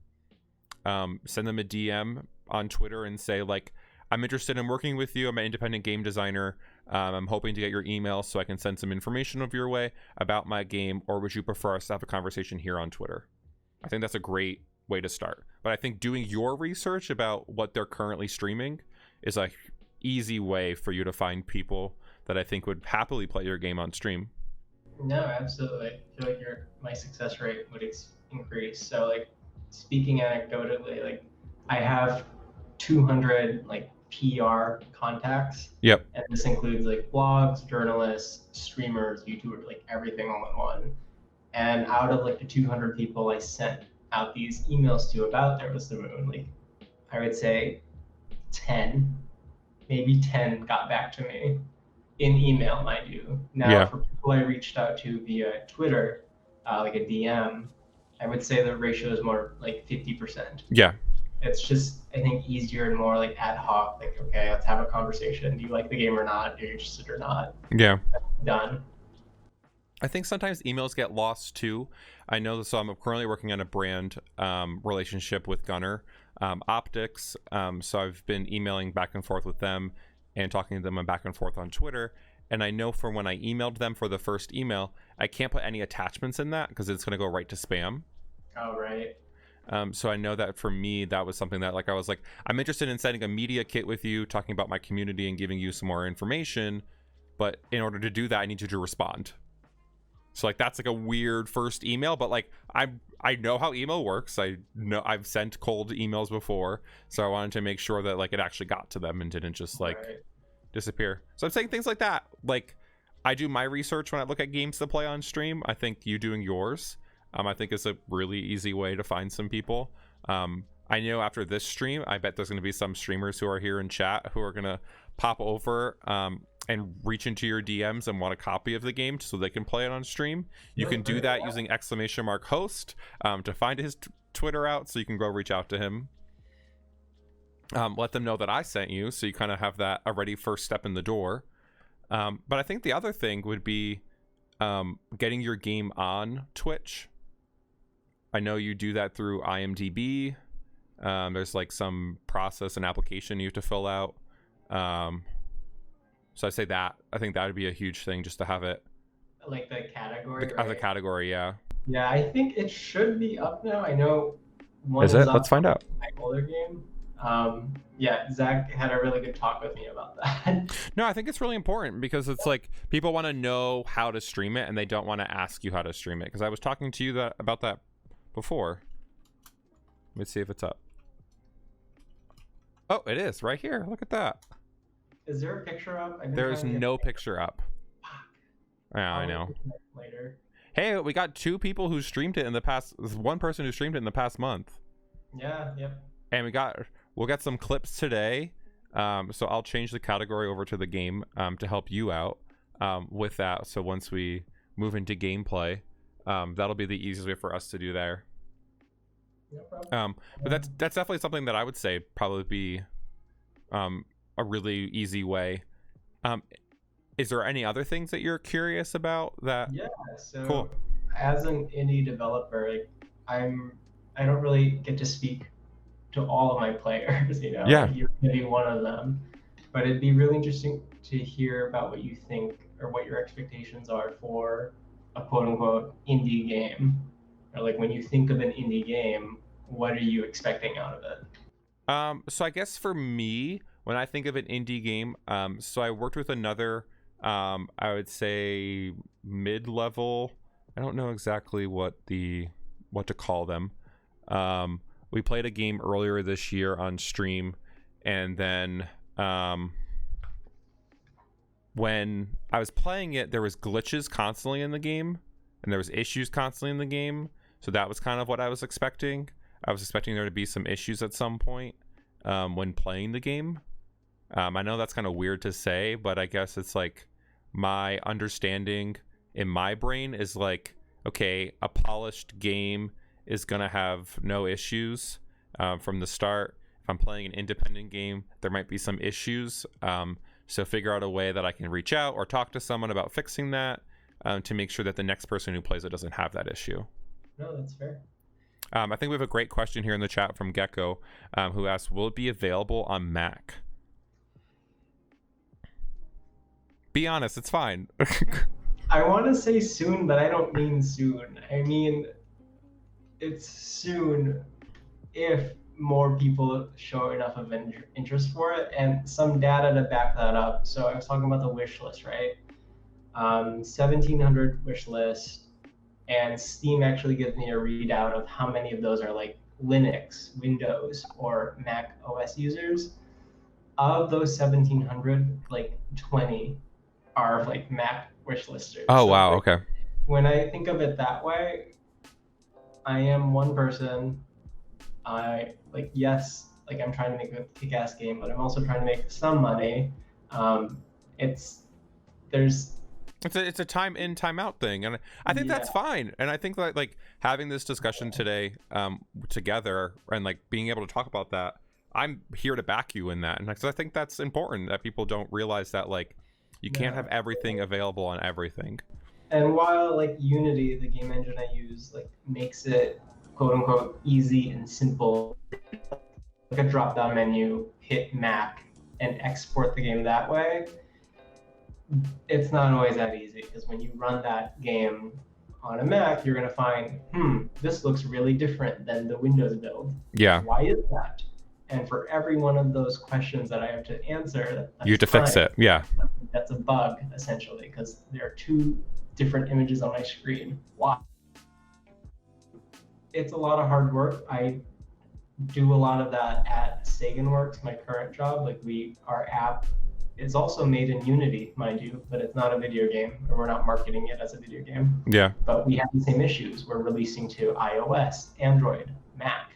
Send them a DM on Twitter and say, like, I'm interested in working with you. I'm an independent game designer. I'm hoping to get your email so I can send some information of your way about my game, or would you prefer us to have a conversation here on Twitter? I think that's a great way to start. But I think doing your research about what they're currently streaming is a easy way for you to find people that I think would happily play your game on stream. No, absolutely. I feel like my success rate would increase. So, like, speaking anecdotally, like, I have 200 like PR contacts. Yep. And this includes like blogs, journalists, streamers, YouTubers, like everything all in one. And out of like the 200 people I sent out these emails to about There Was the Moon, like, I would say maybe 10 got back to me in email, mind you. Now, for people I reached out to via Twitter, like a DM, I would say the ratio is more like 50%. Yeah. It's just, I think, easier and more like ad hoc. Like, okay, let's have a conversation. Do you like the game or not? Are you interested or not? Yeah. Done. I think sometimes emails get lost too. I know, so I'm currently working on a brand relationship with Gunner Optics. So I've been emailing back and forth with them and talking to them back and forth on Twitter. And I know from when I emailed them for the first email, I can't put any attachments in that because it's going to go right to spam. Oh, right. So I know that for me, that was something that, like, I was like, I'm interested in setting a media kit with you, talking about my community and giving you some more information. But in order to do that, I need you to respond. So, like, that's like a weird first email, but like, I know how email works. I know I've sent cold emails before. So I wanted to make sure that like it actually got to them and didn't just like disappear. So I'm saying things like that. Like, I do my research when I look at games to play on stream. I think you doing yours, I think is a really easy way to find some people. I know after this stream, I bet there's going to be some streamers who are here in chat who are going to pop over and reach into your DMs and want a copy of the game so they can play it on stream. You can do that using !host to find his Twitter out, so you can go reach out to him. Let them know that I sent you, so you kind of have that already first step in the door. But I think the other thing would be getting your game on Twitch. I know you do that through IMDb. There's like some process and application you have to fill out. So I say that. I think that would be a huge thing just to have it like the category, As a right? category, yeah. Yeah, I think it should be up now. I know one Is is it? up Let's find for out. my older game. Yeah, Zach had a really good talk with me about that. No, I think it's really important because it's like people want to know how to stream it and they don't want to ask you how to stream it. Because I was talking to you about that before. Let's see if it's up. Oh, it is right here. Look at that. Is there a picture up? There's no picture up. Yeah, I know. Later. Hey, we got 2 people who streamed it in the past. There's 1 person who streamed it in the past month. Yeah, yep. And we'll get some clips today. So I'll change the category over to the game to help you out with that. So once we move into gameplay, that'll be the easiest way for us to do there. No problem. But that's definitely something that I would say probably be a really easy way. Is there any other things that you're curious about that? Yeah, so Cool. as an indie developer, like I don't really get to speak to all of my players, you know. Yeah. Like, you're gonna be one of them. But it'd be really interesting to hear about what you think or what your expectations are for a quote unquote indie game. Or like when you think of an indie game, what are you expecting out of it? So I guess for me, when I think of an indie game, so I worked with another, I would say mid-level. I don't know exactly what to call them. We played a game earlier this year on stream, and then when I was playing it, there was glitches constantly in the game, and there was issues constantly in the game. So that was kind of what I was expecting. I was expecting there to be some issues at some point when playing the game. I know that's kind of weird to say, but I guess it's like my understanding in my brain is like, okay, a polished game is going to have no issues from the start. If I'm playing an independent game, there might be some issues. So figure out a way that I can reach out or talk to someone about fixing that to make sure that the next person who plays it doesn't have that issue. No, that's fair. I think we have a great question here in the chat from Gecko, who asks, will it be available on Mac? Be honest, it's fine. I want to say soon, but I don't mean soon. I mean, it's soon if more people show enough of interest for it and some data to back that up. So I was talking about the wish list, right? 1,700 wish list. And Steam actually gives me a readout of how many of those are like Linux, Windows, or Mac OS users. Of those 1,700, like 20 are like Mac wish listers. Oh, so wow. like, Okay. when I think of it that way, I am one person. Yes, like I'm trying to make a kick-ass game, but I'm also trying to make some money. It's a time in, time out thing, and I think that's fine. And I think that like having this discussion today together and like being able to talk about that, I'm here to back you in that. And I think that's important that people don't realize that like you can't have everything available on everything. And while like Unity, the game engine I use, like makes it quote unquote easy and simple, like a drop-down menu, hit Mac, and export the game that way, it's not always that easy, because when you run that game on a Mac, you're going to find, this looks really different than the Windows build. Yeah. Why is that? And for every one of those questions that I have to answer, you have to fix it. Yeah. That's a bug, essentially, because there are 2 different images on my screen. Why? It's a lot of hard work. I do a lot of that at SaganWorks, my current job. Like our app is also made in Unity, mind you, but it's not a video game, or we're not marketing it as a video game. Yeah. But we have the same issues. We're releasing to iOS, Android, Mac,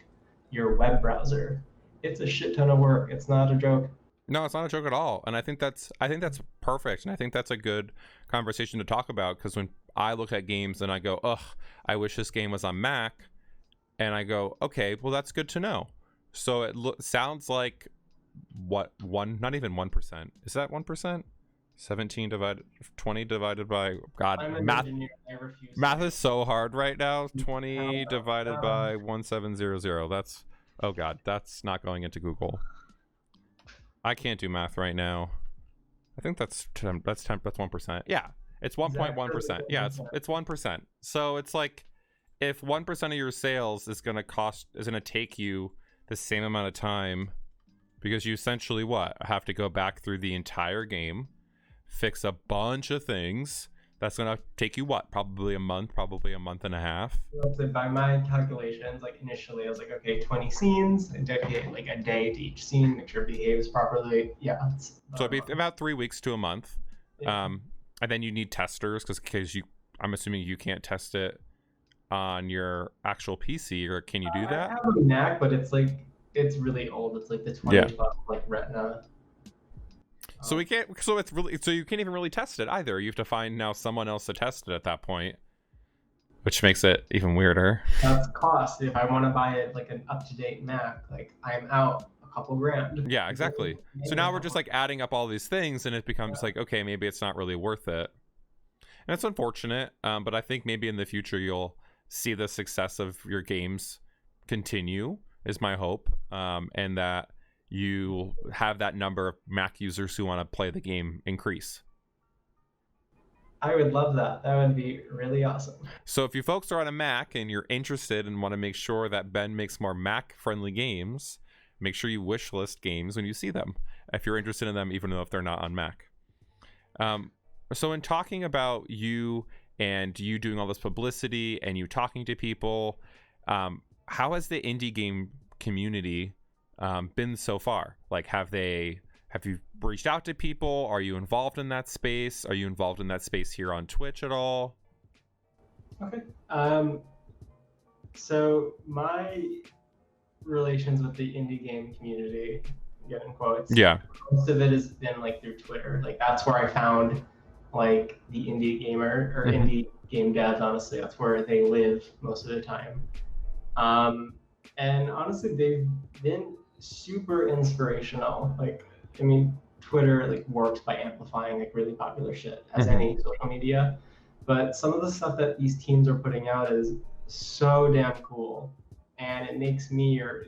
your web browser. It's a shit ton of work. It's not a joke. No, it's not a joke at all. And I think that's perfect. And I think that's a good conversation to talk about, because when I look at games and I go, ugh, I wish this game was on Mac, and I go, okay, well, that's good to know. So it sounds like not even 1%. Is that 1%? 20 divided by, God, math is so hard right now. 20 divided by 1700. That's, oh God, that's not going into Google. I can't do math right now. I think that's 1%. Yeah, It's 1.1%. Yeah, it's 1%. So it's like if 1% of your sales is gonna take you the same amount of time, because you essentially have to go back through the entire game, fix a bunch of things. That's gonna take you probably a month and a half. So by my calculations, like initially I was like, okay, 20 scenes, and dedicate like a day to each scene, make sure it behaves properly. Yeah. So it'd be about 3 weeks to a month. Yeah. And then you need testers because I'm assuming you can't test it on your actual PC, or can you do that? I have a Mac, but it's really old. It's like the 2012 like Retina. So you can't even really test it either. You have to find now someone else to test it at that point, which makes it even weirder. That's cost. If I want to buy it like an up-to-date Mac, like I'm out a couple grand. Yeah, exactly. So now we're just like adding up all these things, and it becomes like, okay, maybe it's not really worth it. And it's unfortunate, but I think maybe in the future you'll see the success of your games continue, is my hope, and that you have that number of Mac users who want to play the game increase. I would love that. That would be really awesome. So if you folks are on a Mac and you're interested and want to make sure that Ben makes more Mac-friendly games, make sure you wishlist games when you see them, if you're interested in them, even though if they're not on Mac. So in talking about you and you doing all this publicity and you talking to people, how has the indie game community been so far? Like, have you reached out to people? Are you involved in that space? Are you involved in that space here on Twitch at all? Okay. So my relations with the indie game community, again in quotes, yeah, most of it has been like through Twitter. Like that's where I found like the indie gamer or indie game devs. Honestly, that's where they live most of the time. And honestly, they've been super inspirational. Like, I mean, Twitter like works by amplifying like really popular shit, as any social media. But some of the stuff that these teams are putting out is so damn cool, and it makes me or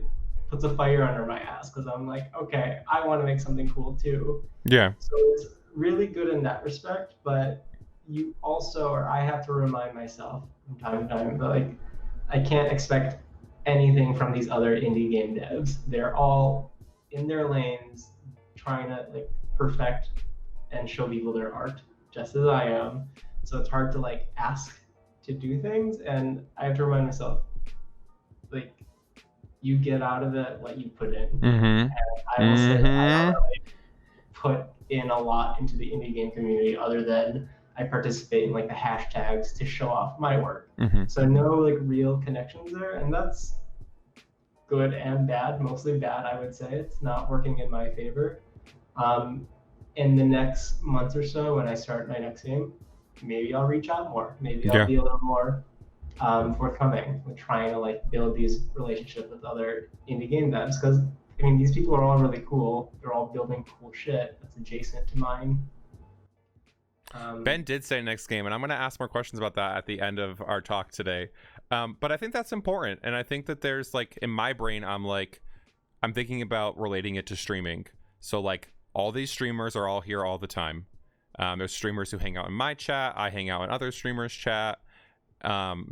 puts a fire under my ass because I'm like, okay, I want to make something cool too. Yeah. So it's really good in that respect, but you also, or I have to remind myself from time to time that like I can't expect anything from these other indie game devs. They're all in their lanes trying to like perfect and show people their art, just as I am. So it's hard to like ask to do things, and I have to remind myself, like, you get out of it what you put in. And I will say that I don't really put in a lot into the indie game community other than I participate in like the hashtags to show off my work. So no like real connections there, and that's good and bad, mostly bad, I would say. It's not working in my favor. In the next month or so, when I start my next game, maybe I'll reach out more. Maybe I'll be a little more forthcoming with trying to like build these relationships with other indie game devs, because I mean these people are all really cool. They're all building cool shit that's adjacent to mine. Ben did say next game, and I'm going to ask more questions about that at the end of our talk today. But I think that's important, and I think that there's like in my brain, I'm thinking about relating it to streaming. So like all these streamers are all here all the time. There's streamers who hang out in my chat. I hang out in other streamers' chat.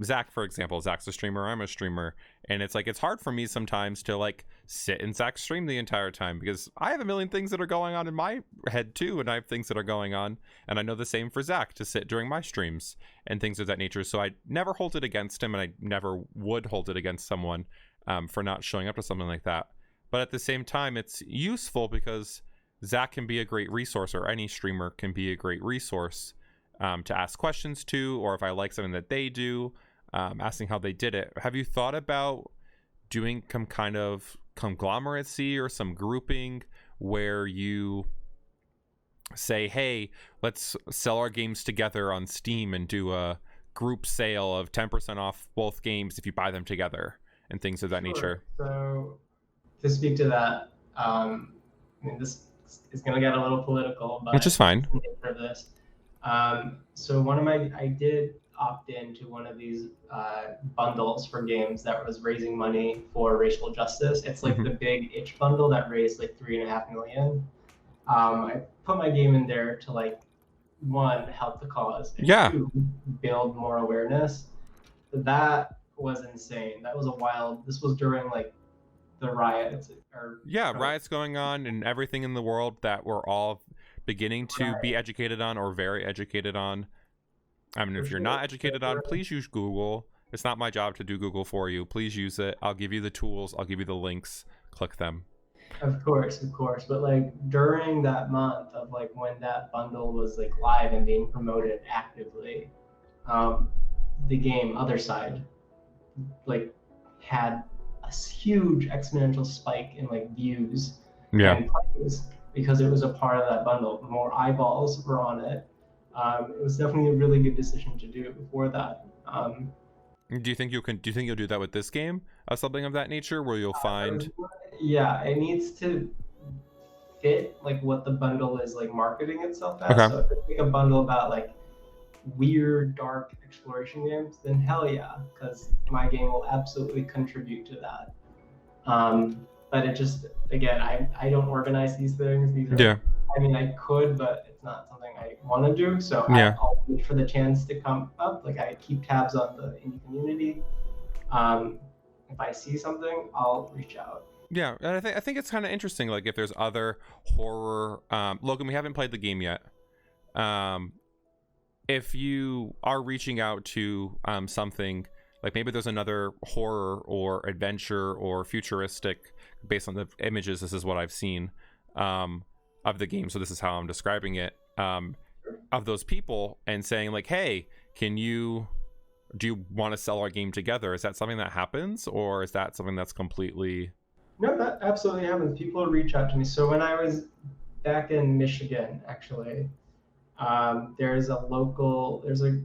Zach, for example, Zach's a streamer, I'm a streamer, and it's like it's hard for me sometimes to like sit in Zach's stream the entire time because I have a million things that are going on in my head too, and I have things that are going on, and I know the same for Zach to sit during my streams and things of that nature. So I never hold it against him, and I never would hold it against someone for not showing up to something like that. But at the same time, it's useful because Zach can be a great resource, or any streamer can be a great resource to ask questions to, or if I like something that they do, asking how they did it. Have you thought about doing some kind of conglomeracy or some grouping where you say, hey, let's sell our games together on Steam and do a group sale of 10% off both games if you buy them together and things of that nature? So to speak to that, I mean, this is going to get a little political, but which is fine. For this. So I did opt into one of these bundles for games that was raising money for racial justice. It's like the big itch bundle that raised like $3.5 million. I put my game in there to like one, help the cause, and Yeah. two, build more awareness. That was insane. That was a wild. This was during like the riots or Yeah, riots going on and everything in the world that we're all beginning to be educated on or very educated on. I mean, if you're not educated on, please use Google. It's not my job to do Google for you. Please use it. I'll give you the tools. I'll give you the links. Click them. Of course, of course. But like during that month of like when that bundle was like live and being promoted actively, the game Other Side like had a huge exponential spike in like views and plays because it was a part of that bundle. More eyeballs were on it. It was definitely a really good decision to do for that. Do you think you'll do that with this game, something of that nature, where you'll find? Yeah, it needs to fit like what the bundle is like marketing itself as. Okay. So if it's like a bundle about like weird, dark exploration games, then hell yeah, because my game will absolutely contribute to that. But it just, again, I don't organize these things. These are, I mean, I could, but it's not something I want to do. So I'll wait for the chance to come up. Like I keep tabs on the indie community. If I see something, I'll reach out. Yeah, and I think it's kind of interesting. Like if there's other horror, Logan, we haven't played the game yet. If you are reaching out to something like maybe there's another horror or adventure or futuristic based on the images, this is what I've seen of the game, so this is how I'm describing it, of those people, and saying like, hey, do you want to sell our game together? Is that something that happens, or is that something that's completely... No, that absolutely happens. People reach out to me. So when I was back in Michigan, actually, there's a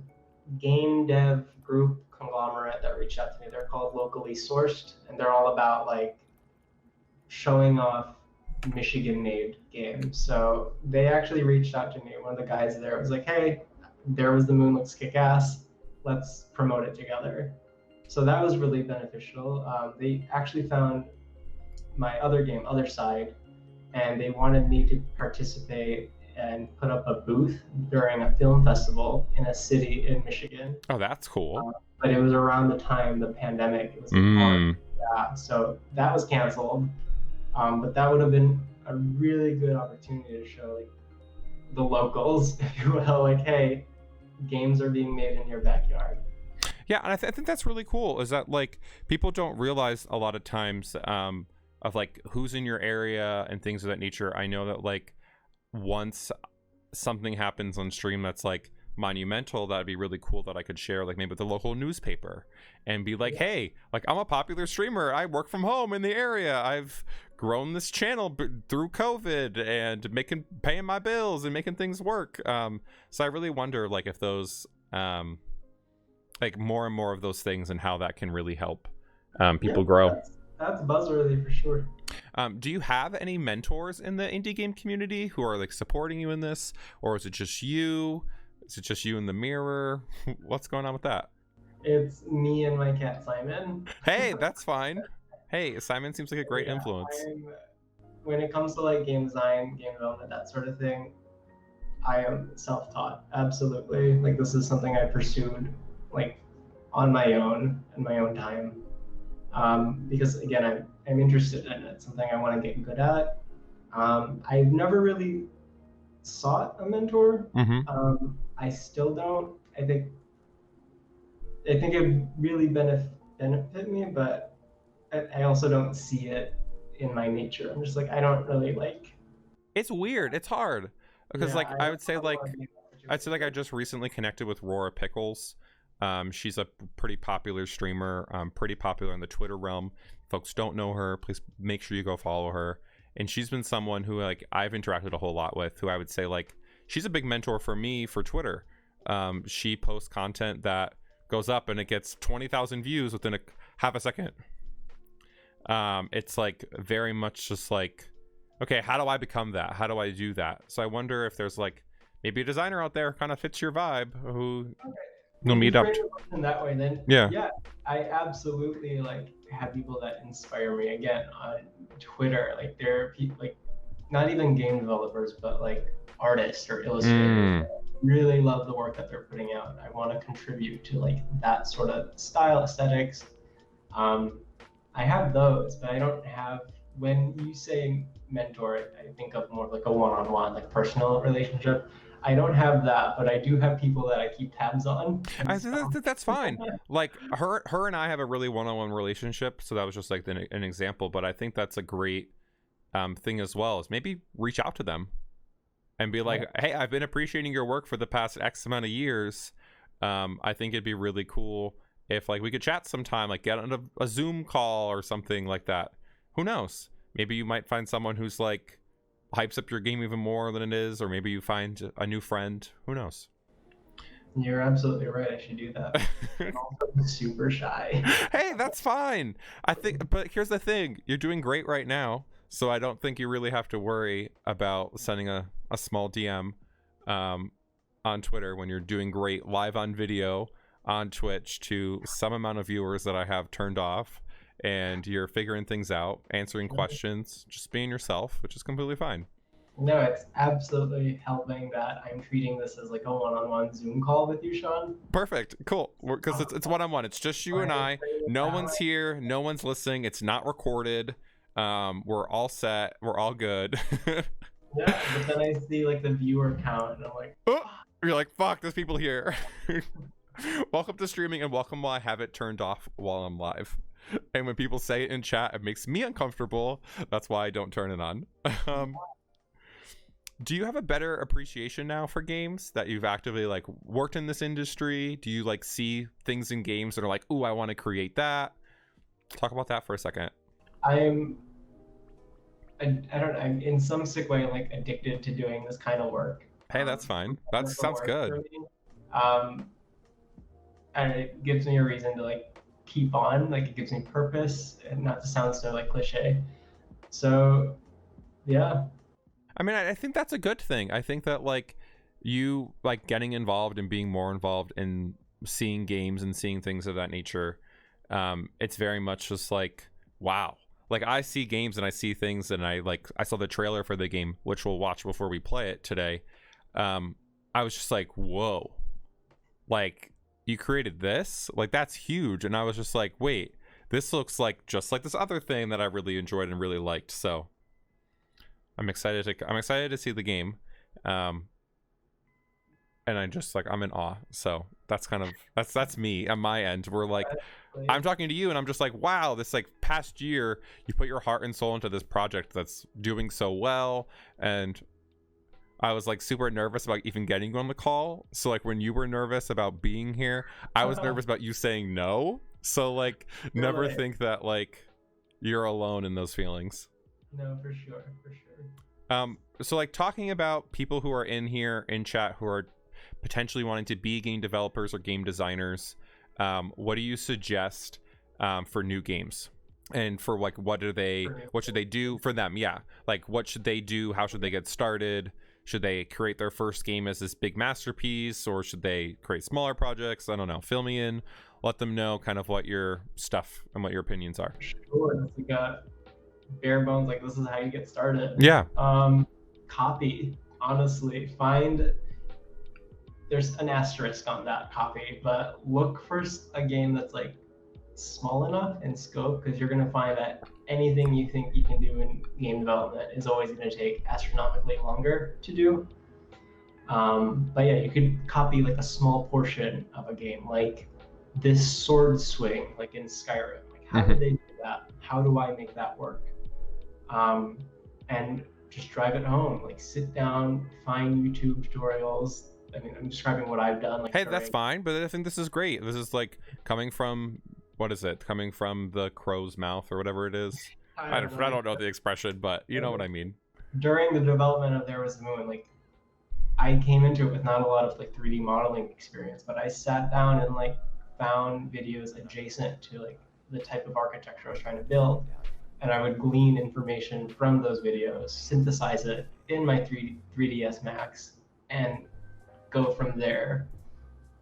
game dev group conglomerate that reached out to me. They're called Locally Sourced, and they're all about like showing off Michigan-made games. So they actually reached out to me. One of the guys there was like, hey, there was the moon, looks kick-ass. Let's promote it together. So that was really beneficial. They actually found my other game, Other Side, and they wanted me to participate and put up a booth during a film festival in a city in Michigan. Oh, that's cool. But it was around the time the pandemic. It was in March. Yeah, so that was canceled. But that would have been a really good opportunity to show like the locals, if you will, like, hey, games are being made in your backyard. Yeah, and I think that's really cool. Is that like people don't realize a lot of times of like who's in your area and things of that nature. I know that like once something happens on stream that's like monumental, that'd be really cool that I could share like maybe with the local newspaper and be like, hey, like I'm a popular streamer, I work from home in the area, I've grown this channel through COVID and paying my bills and making things work. So I really wonder like if those like more and more of those things and how that can really help people grow. That's buzzworthy for sure. Do you have any mentors in the indie game community who are like supporting you in this, or is it just you? Is it just you in the mirror? What's going on with that? It's me and my cat Simon. Hey, that's fine. Hey, Simon seems like a great influence. When it comes to like game design, game development, that sort of thing, I am self-taught. Absolutely. Like this is something I pursued like on my own in my own time. Because again, I'm interested in it. It's something I want to get good at. I've never really sought a mentor. I still don't. I think it really benefit me, but I also don't see it in my nature. I'm just like, I don't really like. It's weird. It's hard because like I'd say I just recently connected with Rora Pickles. She's a pretty popular streamer, pretty popular in the Twitter realm. Folks don't know her, please make sure you go follow her. And she's been someone who like I've interacted a whole lot with, who I would say like she's a big mentor for me for Twitter. She posts content that goes up and it gets 20,000 views within a half a second. It's like very much just like, okay, how do I become that? How do I do that? So I wonder if there's like maybe a designer out there kind of fits your vibe who you'll meet up in that way. Then yeah, I absolutely like have people that inspire me. Again, on Twitter, like there are people like not even game developers, but like artists or illustrators really love the work that they're putting out. I want to contribute to like that sort of style, aesthetics. Um, I have those, but I don't have. When you say mentor, I think of more like a one-on-one, like personal relationship. I don't have that, but I do have people that I keep tabs on. And I so, think that's fine. Like her and I have a really one-on-one relationship, so that was just like an example. But I think that's a great thing as well. Is maybe reach out to them and be like, hey, I've been appreciating your work for the past X amount of years. I think it'd be really cool if like we could chat sometime, like get on a Zoom call or something like that. Who knows? Maybe you might find someone who's like hypes up your game even more than it is, or maybe you find a new friend. Who knows? you're absolutely right. I should do that. I'm also super shy. Hey, that's fine. I think, but here's the thing: you're doing great right now, so I don't think you really have to worry about sending a small DM on Twitter when you're doing great live on video on Twitch to some amount of viewers that I have turned off, and you're figuring things out, answering questions, just being yourself, which is completely fine. No, it's absolutely helping that I'm treating this as like a one-on-one Zoom call with you, Shawn. Perfect. Cool. Because it's one-on-one. It's just you and I. No one's here. No one's listening. It's not recorded. We're all set. We're all good. Yeah, but then I see like the viewer count and I'm like, oh, you're like, fuck, there's people here. Welcome to streaming and welcome while I have it turned off while I'm live. And when people say it in chat, it makes me uncomfortable. That's why I don't turn it on. Do you have a better appreciation now for games that you've actively like worked in this industry? Do you like see things in games that are like, ooh, I want to create that? Talk about that for a second. I don't know, I'm in some sick way like addicted to doing this kind of work. Hey, that's fine. That sounds good. And it gives me a reason to like keep on, like it gives me purpose, and not to sound so like cliche. So yeah. I mean, I think that's a good thing. I think that like you like getting involved and being more involved in seeing games and seeing things of that nature. It's very much just like, wow. Like I see games and I see things and I saw the trailer for the game, which we'll watch before we play it today. I was just like, whoa, like you created this? Like that's huge. And I was just like, wait, this looks like just like this other thing that I really enjoyed and really liked. So I'm excited to see the game. And I just like, I'm in awe. So that's kind of, that's me on my end. We're like, I'm talking to you and I'm just like, wow, this like past year, you put your heart and soul into this project that's doing so well. And I was like super nervous about even getting you on the call. So like when you were nervous about being here, I was nervous about you saying no. So like never think that like you're alone in those feelings. No, for sure. So like talking about people who are in here in chat who are potentially wanting to be game developers or game designers, what do you suggest for new games? And for like what should they do for them? Yeah, like what should they do? How should they get started? Should they create their first game as this big masterpiece, or should they create smaller projects? I don't know. Fill me in. Let them know kind of what your stuff and what your opinions are. Sure. It's like a bare bones, like this is how you get started. Yeah. Copy. Honestly, there's an asterisk on that copy, but look for a game that's like small enough in scope, because you're going to find that anything you think you can do in game development is always going to take astronomically longer to do. But yeah, you could copy like a small portion of a game, like this sword swing, like in Skyrim. Like how did they do that? How do I make that work? And just drive it home. Like sit down, find YouTube tutorials. I mean, I'm describing what I've done. Like, hey, that's fine, but I think this is great. This is like coming from, what is it? Coming from the crow's mouth or whatever it is. I don't know the expression, but you know what I mean. During the development of There Was the Moon, like I came into it with not a lot of like 3D modeling experience, but I sat down and like found videos adjacent to like the type of architecture I was trying to build. And I would glean information from those videos, synthesize it in my 3ds Max, and go from there.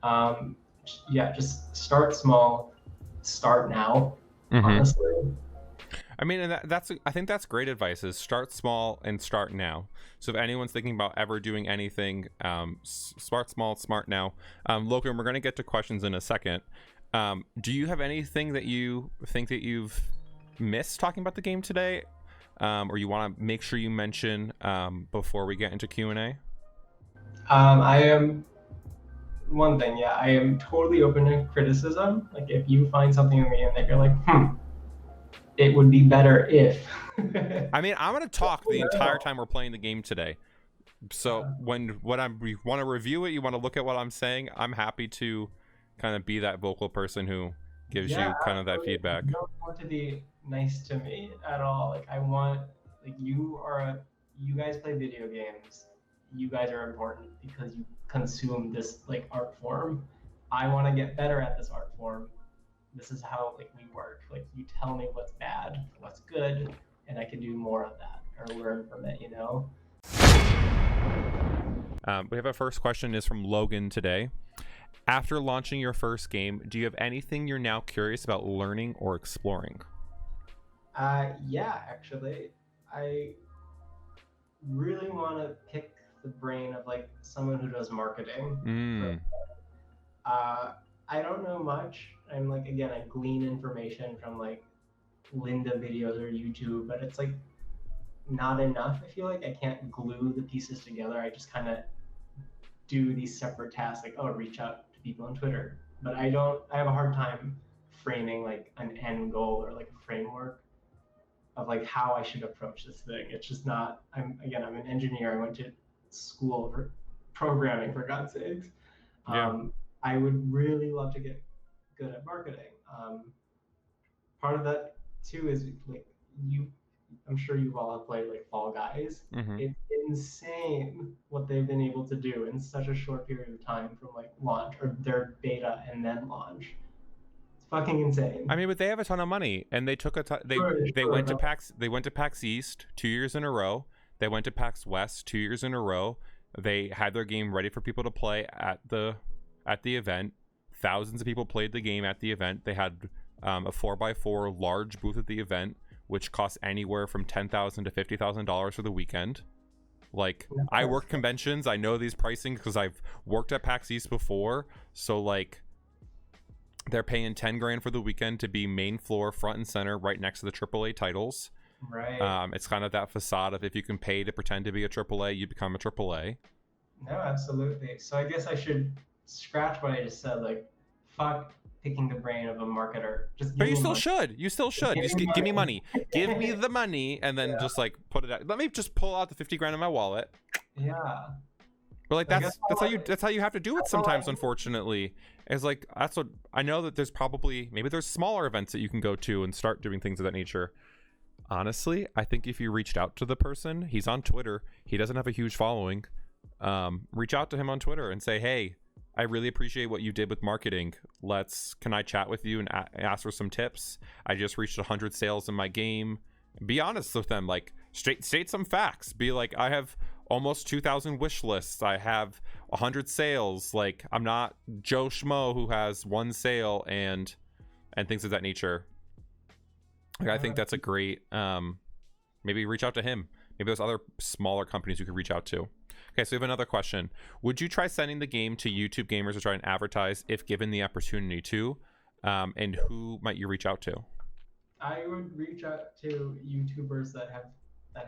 Yeah, just start small, start now, honestly. I mean, and I think that's great advice, is start small and start now. So if anyone's thinking about ever doing anything, start small, smart now. Logan, we're going to get to questions in a second. Do you have anything that you think that you've missed talking about the game today, or you want to make sure you mention before we get into Q&A? I am one thing, yeah. I am totally open to criticism. Like if you find something in the game that you're like, it would be better if. I mean, I'm going to talk the entire time we're playing the game today. So when you want to review it, you want to look at what I'm saying, I'm happy to kind of be that vocal person who gives you kind of that feedback. You don't want to be nice to me at all. Like I want, like you guys play video games. You guys are important because you consume this like art form. I want to get better at this art form. This is how like we work. Like you tell me what's bad, what's good, and I can do more of that or learn from it, you know? We have a first question is from Logan today. After launching your first game, do you have anything you're now curious about learning or exploring? Yeah, actually. I really want to pick the brain of like someone who does marketing. I don't know much. I'm like, again, I glean information from like Linda videos or YouTube, but it's like not enough. I feel like I can't glue the pieces together. I just kind of do these separate tasks, like, oh, reach out to people on Twitter. But I have a hard time framing like an end goal or like a framework of like how I should approach this thing. It's just not, I'm an engineer. I went to school for programming, for God's sakes. I would really love to get good at marketing. Part of that too is like I'm sure you all have played like Fall Guys. Mm-hmm. It's insane what they've been able to do in such a short period of time from like launch or their beta and then launch. It's fucking insane. I mean, but they have a ton of money, and they took they went to PAX East 2 years in a row. They went to PAX West 2 years in a row. They had their game ready for people to play at the event. Thousands of people played the game at the event. They had a 4x4 large booth at the event, which costs anywhere from $10,000 to $50,000 for the weekend. Like, I work conventions. I know these pricing because I've worked at PAX East before. So like, they're paying $10,000 for the weekend to be main floor, front and center, right next to the AAA titles. Right. It's kind of that facade of if you can pay to pretend to be a AAA, you become a AAA. No, absolutely. So I guess I should scratch what I just said. Like, fuck picking the brain of a marketer. But you still should. You still should. Just give me money. Give me the money, and then just like put it out. Let me just pull out the $50,000 in my wallet. Yeah. But like that's how you have to do it sometimes. Unfortunately, it's like that's what I know, that there's maybe there's smaller events that you can go to and start doing things of that nature. Honestly, I think if you reached out to the person, he's on Twitter. He doesn't have a huge following. Reach out to him on Twitter and say, hey, I really appreciate what you did with marketing. Can I chat with you and ask for some tips? I just reached 100 sales in my game. Be honest with them. Like, state some facts. Be like, I have almost 2,000 wish lists. I have 100 sales. Like, I'm not Joe Schmo who has one sale and things of that nature. Like, I think that's a great, maybe reach out to him. Maybe there's other smaller companies you could reach out to. Okay, so we have another question. Would you try sending the game to YouTube gamers to try and advertise if given the opportunity to? And who might you reach out to? I would reach out to YouTubers that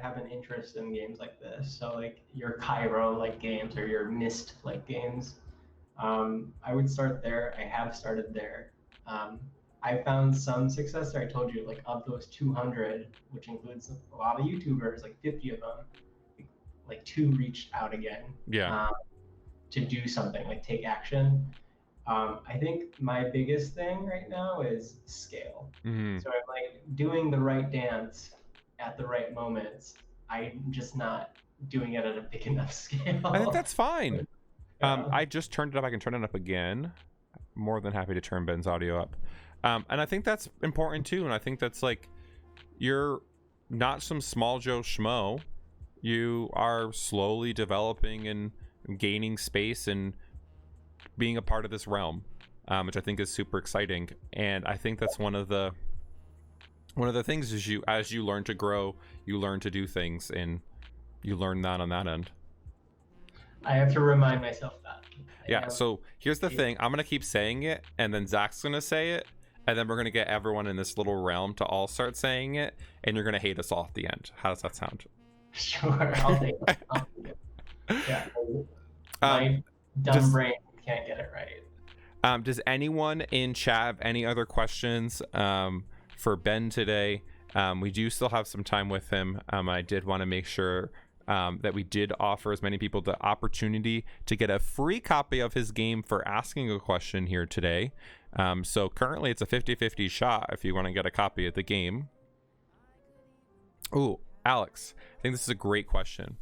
have an interest in games like this. So like your Cairo like games or your Myst like games. I would start there. I have started there. I found some success there. I told you, like of those 200, which includes a lot of YouTubers, like 50 of them, like 2 reached out again. To do something, like take action. I think my biggest thing right now is scale. Mm-hmm. So I'm like doing the right dance at the right moments. I'm just not doing it at a big enough scale. I think that's fine. I just turned it up. I can turn it up again. More than happy to turn Ben's audio up. And I think that's important too. And I think that's like, you're not some small Joe Schmo. You are slowly developing and gaining space and being a part of this realm, which I think is super exciting. And I think that's one of the one of the things is as you learn to grow, you learn to do things, and you learn that on that end. I have to remind myself that. Yeah, so here's the thing. I'm going to keep saying it, and then Zach's going to say it, and then we're going to get everyone in this little realm to all start saying it, and you're going to hate us all at the end. How does that sound? Sure, I'll take it. Yeah, my dumb brain can't get it right. Does anyone in chat have any other questions for Ben today? We do still have some time with him. I did want to make sure that we did offer as many people the opportunity to get a free copy of his game for asking a question here today. So currently it's a 50-50 shot if you want to get a copy of the game. Ooh, Alex, I think this is a great question.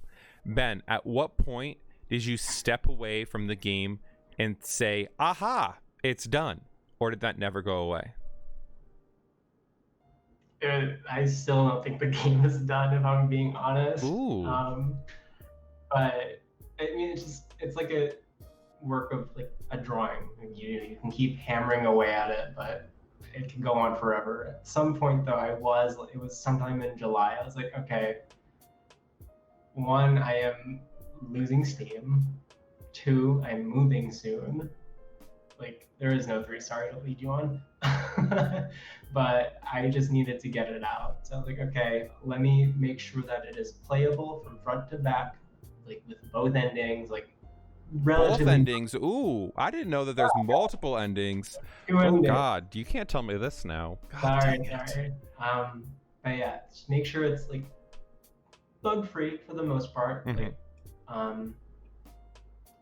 Ben, at what point did you step away from the game and say, aha, it's done? Or did that never go away? I still don't think the game is done, if I'm being honest. Ooh. But I mean, it's like a work of like a drawing. You can keep hammering away at it, but it can go on forever. At some point, though, it was sometime in July. I was like, okay, one, I am losing steam. Two, I'm moving soon. Like, there is no 3-star to lead you on. But I just needed to get it out. So I was like, okay, let me make sure that it is playable from front to back, like with both endings, like relatively. Both endings? Ooh, I didn't know that there's multiple endings. Oh God, you can't tell me this now. God, sorry. But yeah, just make sure it's like bug free for the most part. Mm-hmm. Like,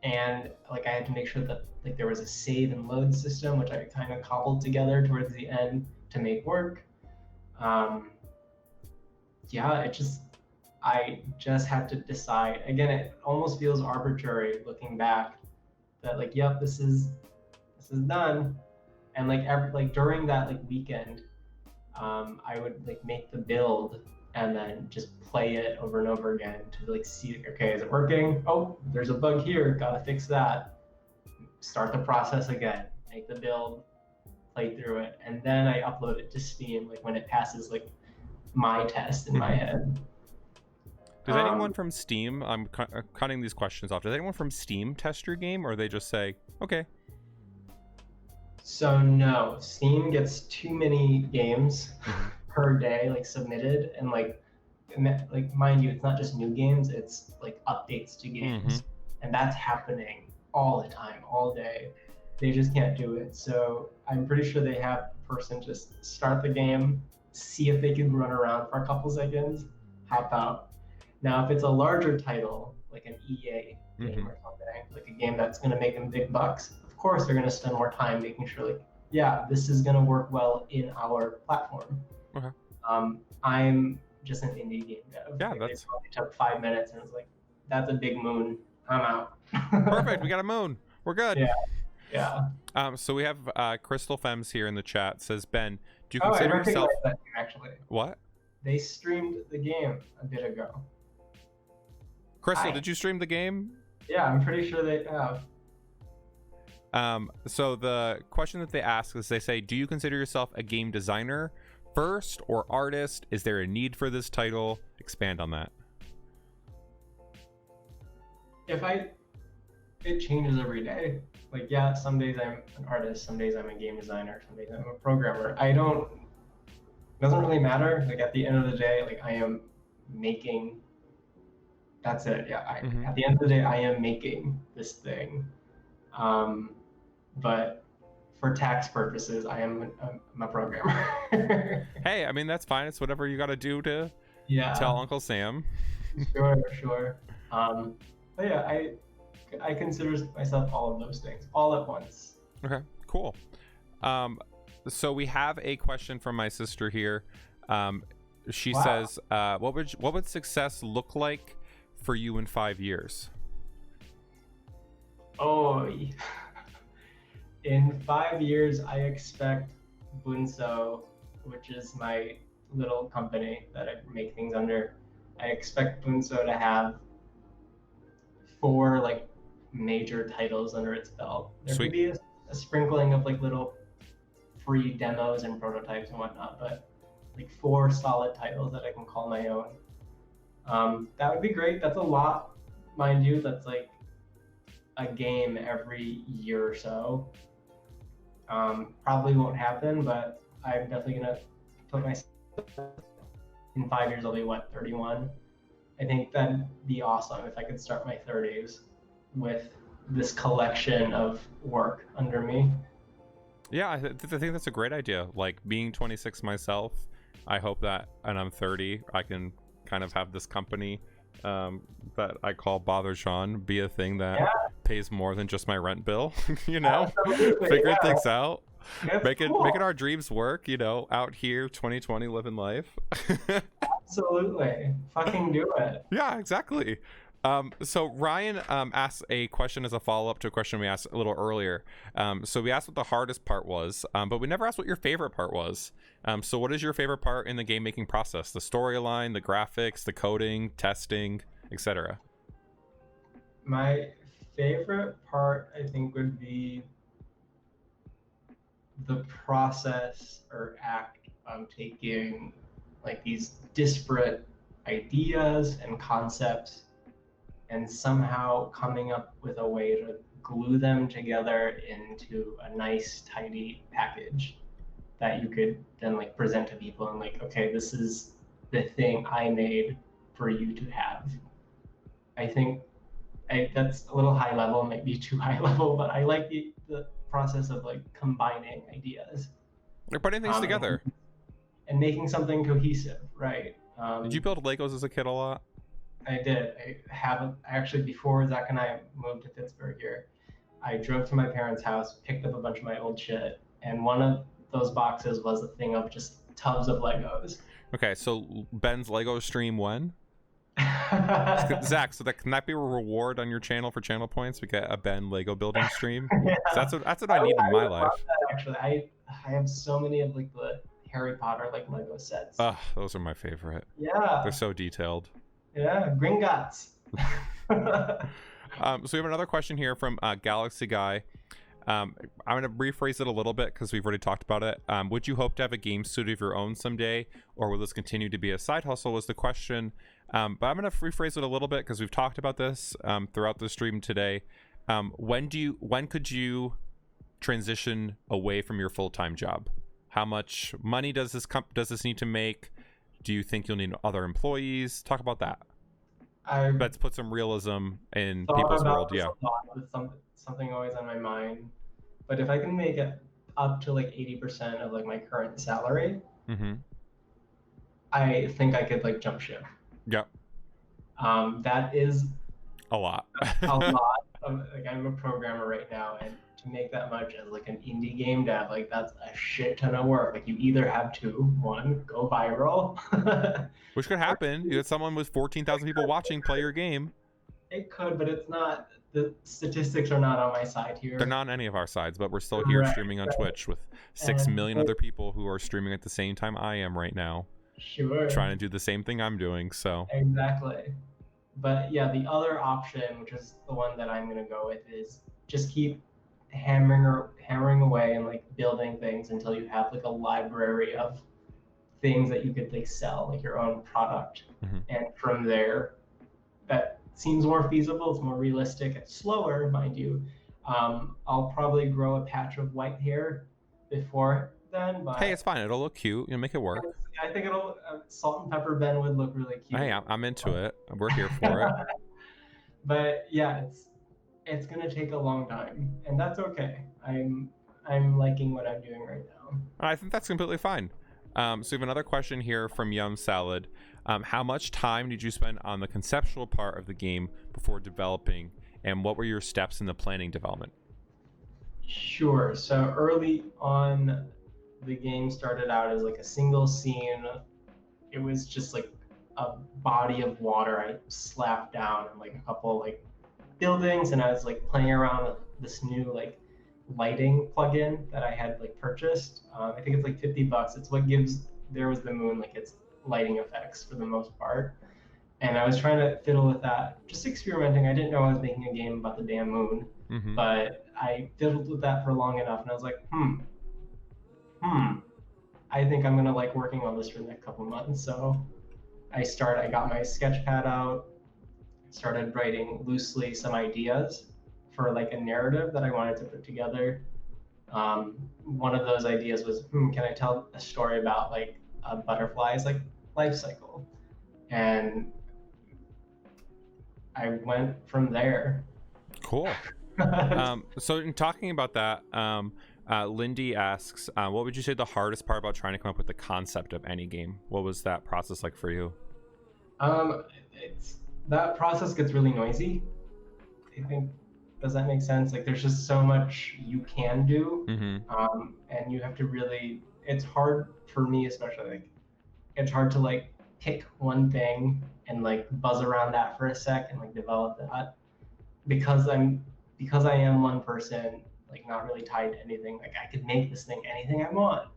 and like I had to make sure that like there was a save and load system, which I kind of cobbled together towards the end to make work. Yeah, I just had to decide. Again, it almost feels arbitrary looking back that like, yep, this is done. And like during that like weekend, I would like make the build and then just play it over and over again to like see, okay, is it working? Oh, there's a bug here, gotta fix that. Start the process again, make the build, play through it, and then I upload it to Steam like when it passes like my test in my head. Does anyone from Steam, I'm cutting these questions off, does anyone from Steam test your game, or they just say, okay? So no, Steam gets too many games per day like submitted, and like mind you, it's not just new games, it's like updates to games, and that's happening all the time, all day. They just can't do it. So I'm pretty sure they have a person just start the game, see if they can run around for a couple seconds, hop out. Now, if it's a larger title, like an EA game or something, like a game that's going to make them big bucks, of course they're going to spend more time making sure, like, yeah, this is going to work well in our platform. Okay. I'm just an indie game dev. Yeah, like, that's. It probably took 5 minutes, and it was like, that's a big moon. I'm out. Perfect. We got a moon. We're good. Yeah. So we have Crystal Fems here in the chat. Says, Ben, do you consider yourself? That game, actually. What? They streamed the game a bit ago. Crystal, did you stream the game? Yeah, I'm pretty sure they have. So the question that they ask is, they say, do you consider yourself a game designer first or artist? Is there a need for this title? Expand on that. It changes every day. Like, yeah, some days I'm an artist, some days I'm a game designer, some days I'm a programmer. It doesn't really matter. Like, at the end of the day, like, I am making, that's it. Yeah, at the end of the day, I am making this thing. But for tax purposes, I'm a programmer. Hey, I mean, that's fine. It's whatever you got to do to tell Uncle Sam. Sure. But yeah, I consider myself all of those things all at once. Okay, cool. So we have a question from my sister here. She says, what would success look like for you in 5 years? Oh, in 5 years, I expect Bunso, which is my little company that I make things under, I expect Bunso to have 4 like major titles under its belt. There could be a sprinkling of like little free demos and prototypes and whatnot, but like 4 solid titles that I can call my own. That would be great. That's a lot, mind you. That's like a game every year or so. Probably won't happen, but I'm definitely gonna put myself in 5 years. I'll be 31. I think that'd be awesome if I could start my 30s with this collection of work under me. Yeah, I think that's a great idea. Like being 26 myself, I hope that, and I'm 30, I can kind of have this company that I call BotherShawn be a thing that pays more than just my rent bill. Figure things out. Make it our dreams work. Out here, 2020, living life. Absolutely, fucking do it. Yeah, exactly. So Ryan asked a question as a follow-up to a question we asked a little earlier. So we asked what the hardest part was, but we never asked what your favorite part was. So what is your favorite part in the game making process? The storyline, the graphics, the coding, testing, etc. My favorite part, I think, would be the process or act of taking like these disparate ideas and concepts and somehow coming up with a way to glue them together into a nice, tidy package that you could then like present to people and like, okay, this is the thing I made for you to have. I think that's a little high level, maybe too high level, but I like the process of like combining ideas. You're putting things together. And making something cohesive, right? Did you build Legos as a kid a lot? I did. I haven't actually, before Zach and I moved to Pittsburgh here, I drove to my parents' house, picked up a bunch of my old shit, and one of those boxes was a thing of just tubs of Legos. Okay, so Ben's Lego stream when? Zach, so can that be a reward on your channel for channel points? We get a Ben Lego building stream. Yeah. That's what I need in my life. That, actually, I have so many of like the Harry Potter like Lego sets. Those are my favorite. Yeah, they're so detailed. Yeah, Gringotts. So we have another question here from Galaxy Guy. I'm going to rephrase it a little bit because we've already talked about it. Would you hope to have a game studio of your own someday, or will this continue to be a side hustle? Was the question. But I'm going to rephrase it a little bit because we've talked about this throughout the stream today. When could you transition away from your full-time job? How much money does this need to make? Do you think you'll need other employees? Talk about that. Let's put some realism in people's world. Yeah. It's something always on my mind. But if I can make it up to like 80% of like my current salary, I think I could like jump ship. Yep. That is a lot. A lot. Like I'm a programmer right now, and to make that much as like an indie game dev, like that's a shit ton of work. Like you either have to, one, go viral. Which could happen. You had someone with 14,000 people watching play your game. It could, but it's not. The statistics are not on my side here. They're not on any of our sides, but we're still here streaming on Twitch with 6 million other people who are streaming at the same time I am right now. Sure. Trying to do the same thing I'm doing, so. Exactly. But yeah, the other option, which is the one that I'm going to go with, is just keep hammering away and like building things until you have like a library of things that you could like sell, like your own product. And from there, that seems more feasible. It's more realistic. It's slower, mind you. I'll probably grow a patch of white hair before then. But hey, it's fine. It'll look cute. You'll make it work. I think it'll salt and pepper Ben would look really cute. Hey, I'm into it. We're here for it. But yeah, it's gonna take a long time, and that's okay. I'm liking what I'm doing right now. I think that's completely fine. So we have another question here from Yum Salad. How much time did you spend on the conceptual part of the game before developing, and what were your steps in the planning development? Sure. So early on, the game started out as like a single scene. It was just like a body of water I slapped down and like a couple like buildings, and I was like playing around with this new like lighting plugin that I had like purchased. I think it's like $50. It's what gives There Was the Moon like its lighting effects for the most part. And I was trying to fiddle with that, just experimenting. I didn't know I was making a game about the damn moon, but I fiddled with that for long enough, and I was like, I think I'm gonna like working on this for the next couple months. So I got my sketch pad out, started writing loosely some ideas for like a narrative that I wanted to put together. One of those ideas was, can I tell a story about like a butterfly's like life cycle? And I went from there. Cool. So in talking about that, Lindy asks, what would you say the hardest part about trying to come up with the concept of any game? What was that process like for you? It's that process gets really noisy. I think, does that make sense? Like there's just so much you can do, Mm-hmm. and you have to really. It's hard for me, especially like it's hard to like pick one thing and like buzz around that for a sec and like develop that because I am one person, like not really tied to anything. Like I could make this thing anything I want.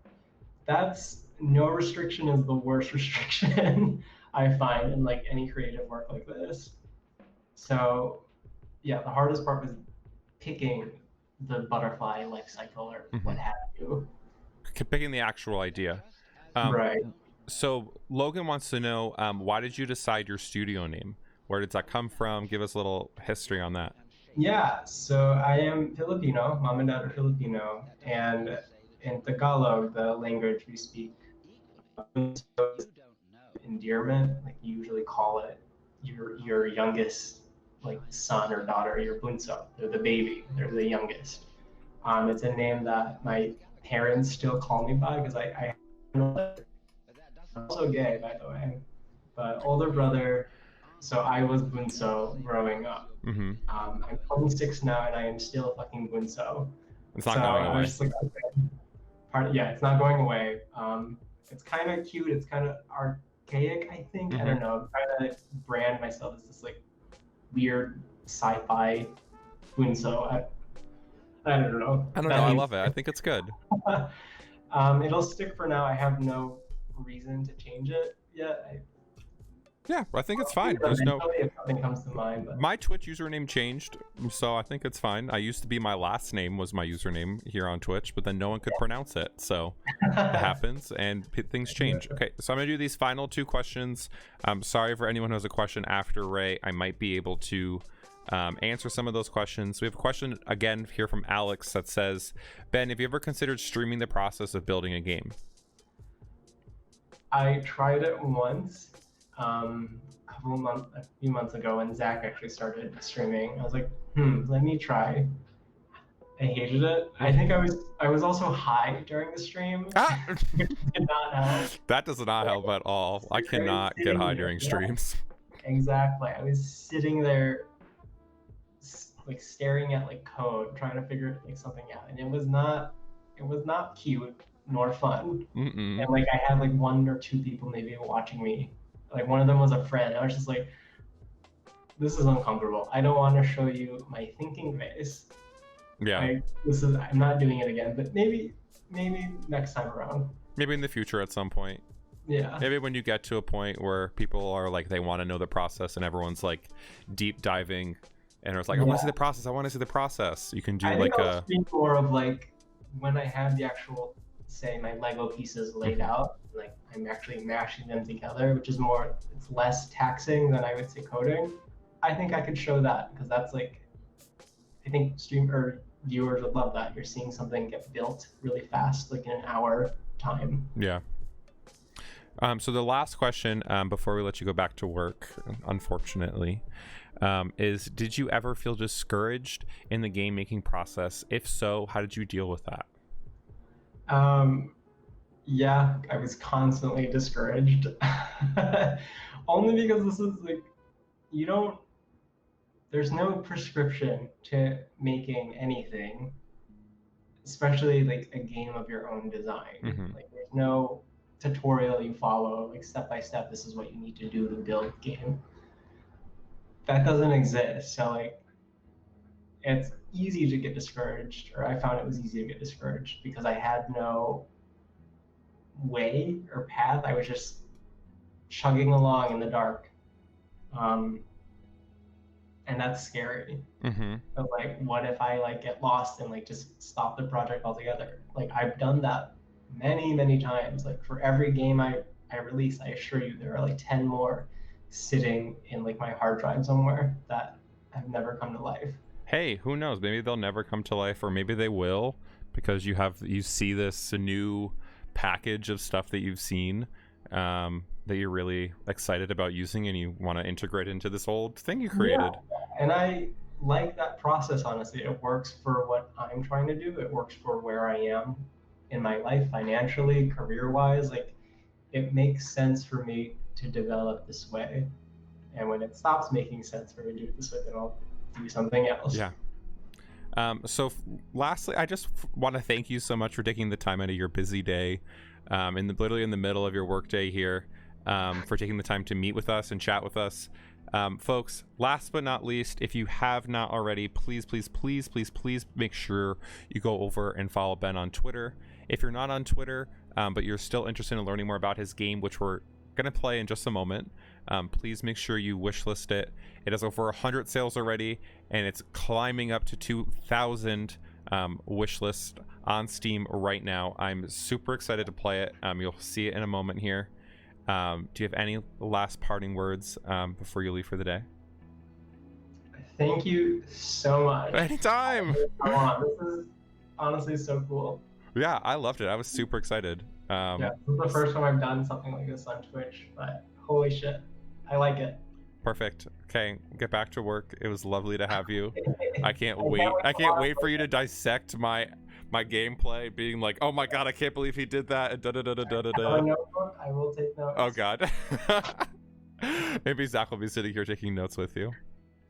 That's no restriction is the worst restriction I find in like any creative work like this. So yeah, the hardest part was picking the butterfly life cycle or Mm-hmm. what have you. Picking the actual idea. Um, Right. so Logan wants to know, why did you decide your studio name? Where did that come from? Give us a little history on that. Yeah, so I am Filipino, mom and dad are Filipino, and in Tagalog, the language we speak, endearment, like you usually call it your youngest like son or daughter, your bunso. They're the baby, they're the youngest. It's a name that my parents still call me by because I'm also gay, by the way, but older brother. So I was bunso growing up. Mm-hmm. I'm 26 now, and I am still fucking bunso. It's So not going I was away. just like, okay, yeah, it's not going away. It's kind of cute. It's kind of archaic, I think. I Mm-hmm. don't know. I'm trying to brand myself as this like weird sci-fi bunso. I don't know. I don't know. That I means love it. I think it's good. it'll stick for now. I have no reason to change it yet. Yeah, I think it's fine. There's no. Eventually, if something comes to mind. But My Twitch username changed, so I think it's fine. I used to be my last name was my username here on Twitch, but then no one could pronounce it, so it happens and things change. Okay, so I'm gonna do these final two questions. I'm sorry for anyone who has a question after Ray. I might be able to answer some of those questions. We have a question again here from Alex that says, Ben, have you ever considered streaming the process of building a game? I tried it once, a few months ago when Zach actually started streaming. I was like, let me try. I hated it. I think I was also high during the stream. Ah! Which did not help. That does not help at all. I cannot get high during streams. Exactly. I was sitting there like staring at like code, trying to figure like something out, and it was not cute nor fun. Mm-mm. And like I had like one or two people maybe watching me. Like one of them was a friend. I was just like, this is uncomfortable. I don't want to show you my thinking face. Yeah. I'm not doing it again, but maybe next time around. Maybe in the future at some point. Yeah. Maybe when you get to a point where people are like, they want to know the process and everyone's like deep diving and it's like, I want to see the process. I want to see the process. You can do I'll speak more of like when I have the actual, say, my Lego pieces laid out, like I'm actually mashing them together, which is more, it's less taxing than I would say coding. I think I could show that because that's like, I think streamer viewers would love that. You're seeing something get built really fast, like in an hour time. Yeah. So the last question before we let you go back to work, unfortunately, is did you ever feel discouraged in the game making process? If so, how did you deal with that? Yeah, I was constantly discouraged. Only because this is like, there's no prescription to making anything, especially like a game of your own design. Mm-hmm. Like there's no tutorial you follow, like step by step, this is what you need to do to build a game. That doesn't exist. So like it's easy to get discouraged, or I found it was easy to get discouraged because I had no way or path. I was just chugging along in the dark. And that's scary. Mm-hmm. But like, what if I like get lost and like just stop the project altogether? Like I've done that many times. Like for every game I release, I assure you there are like 10 more sitting in like my hard drive somewhere that have never come to life. Hey, who knows? Maybe they'll never come to life, or maybe they will, because you see this new package of stuff that you've seen, that you're really excited about using, and you want to integrate into this old thing you created. Yeah. And I like that process, honestly. It works for what I'm trying to do. It works for where I am in my life, financially, career-wise. Like, it makes sense for me to develop this way. And when it stops making sense for me to do it this way, then I'll do something else. Yeah. Lastly, I just want to thank you so much for taking the time out of your busy day, literally in the middle of your workday here, for taking the time to meet with us and chat with us. Folks, last but not least, if you have not already, please make sure you go over and follow Ben on Twitter. If you're not on Twitter, but you're still interested in learning more about his game, which we're going to play in just a moment, please make sure you wishlist it. It has over 100 sales already, and it's climbing up to 2,000 wishlist on Steam right now. I'm super excited to play it. You'll see it in a moment here. Do you have any last parting words before you leave for the day? Thank you so much. Anytime. This is honestly so cool. Yeah, I loved it. I was super excited. Yeah, this is the first time I've done something like this on Twitch, but holy shit, I like it. Perfect. Okay, get back to work. It was lovely to have you. I can't wait. I can't wait for you to dissect my gameplay, being like, oh my god, I can't believe he did that. And I will take notes. Oh god. Maybe Zach will be sitting here taking notes with you.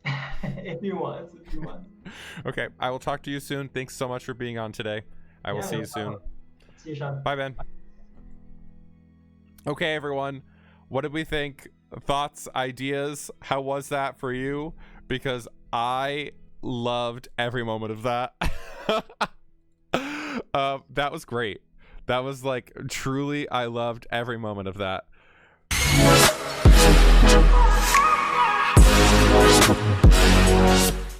if you want. Okay, I will talk to you soon. Thanks so much for being on today. I will see you soon. See you, Shawn. Bye, Ben. Okay, everyone. What did we think? Thoughts, ideas? How was that for you? Because I loved every moment of that. That was great. That was like, truly, I loved every moment of that.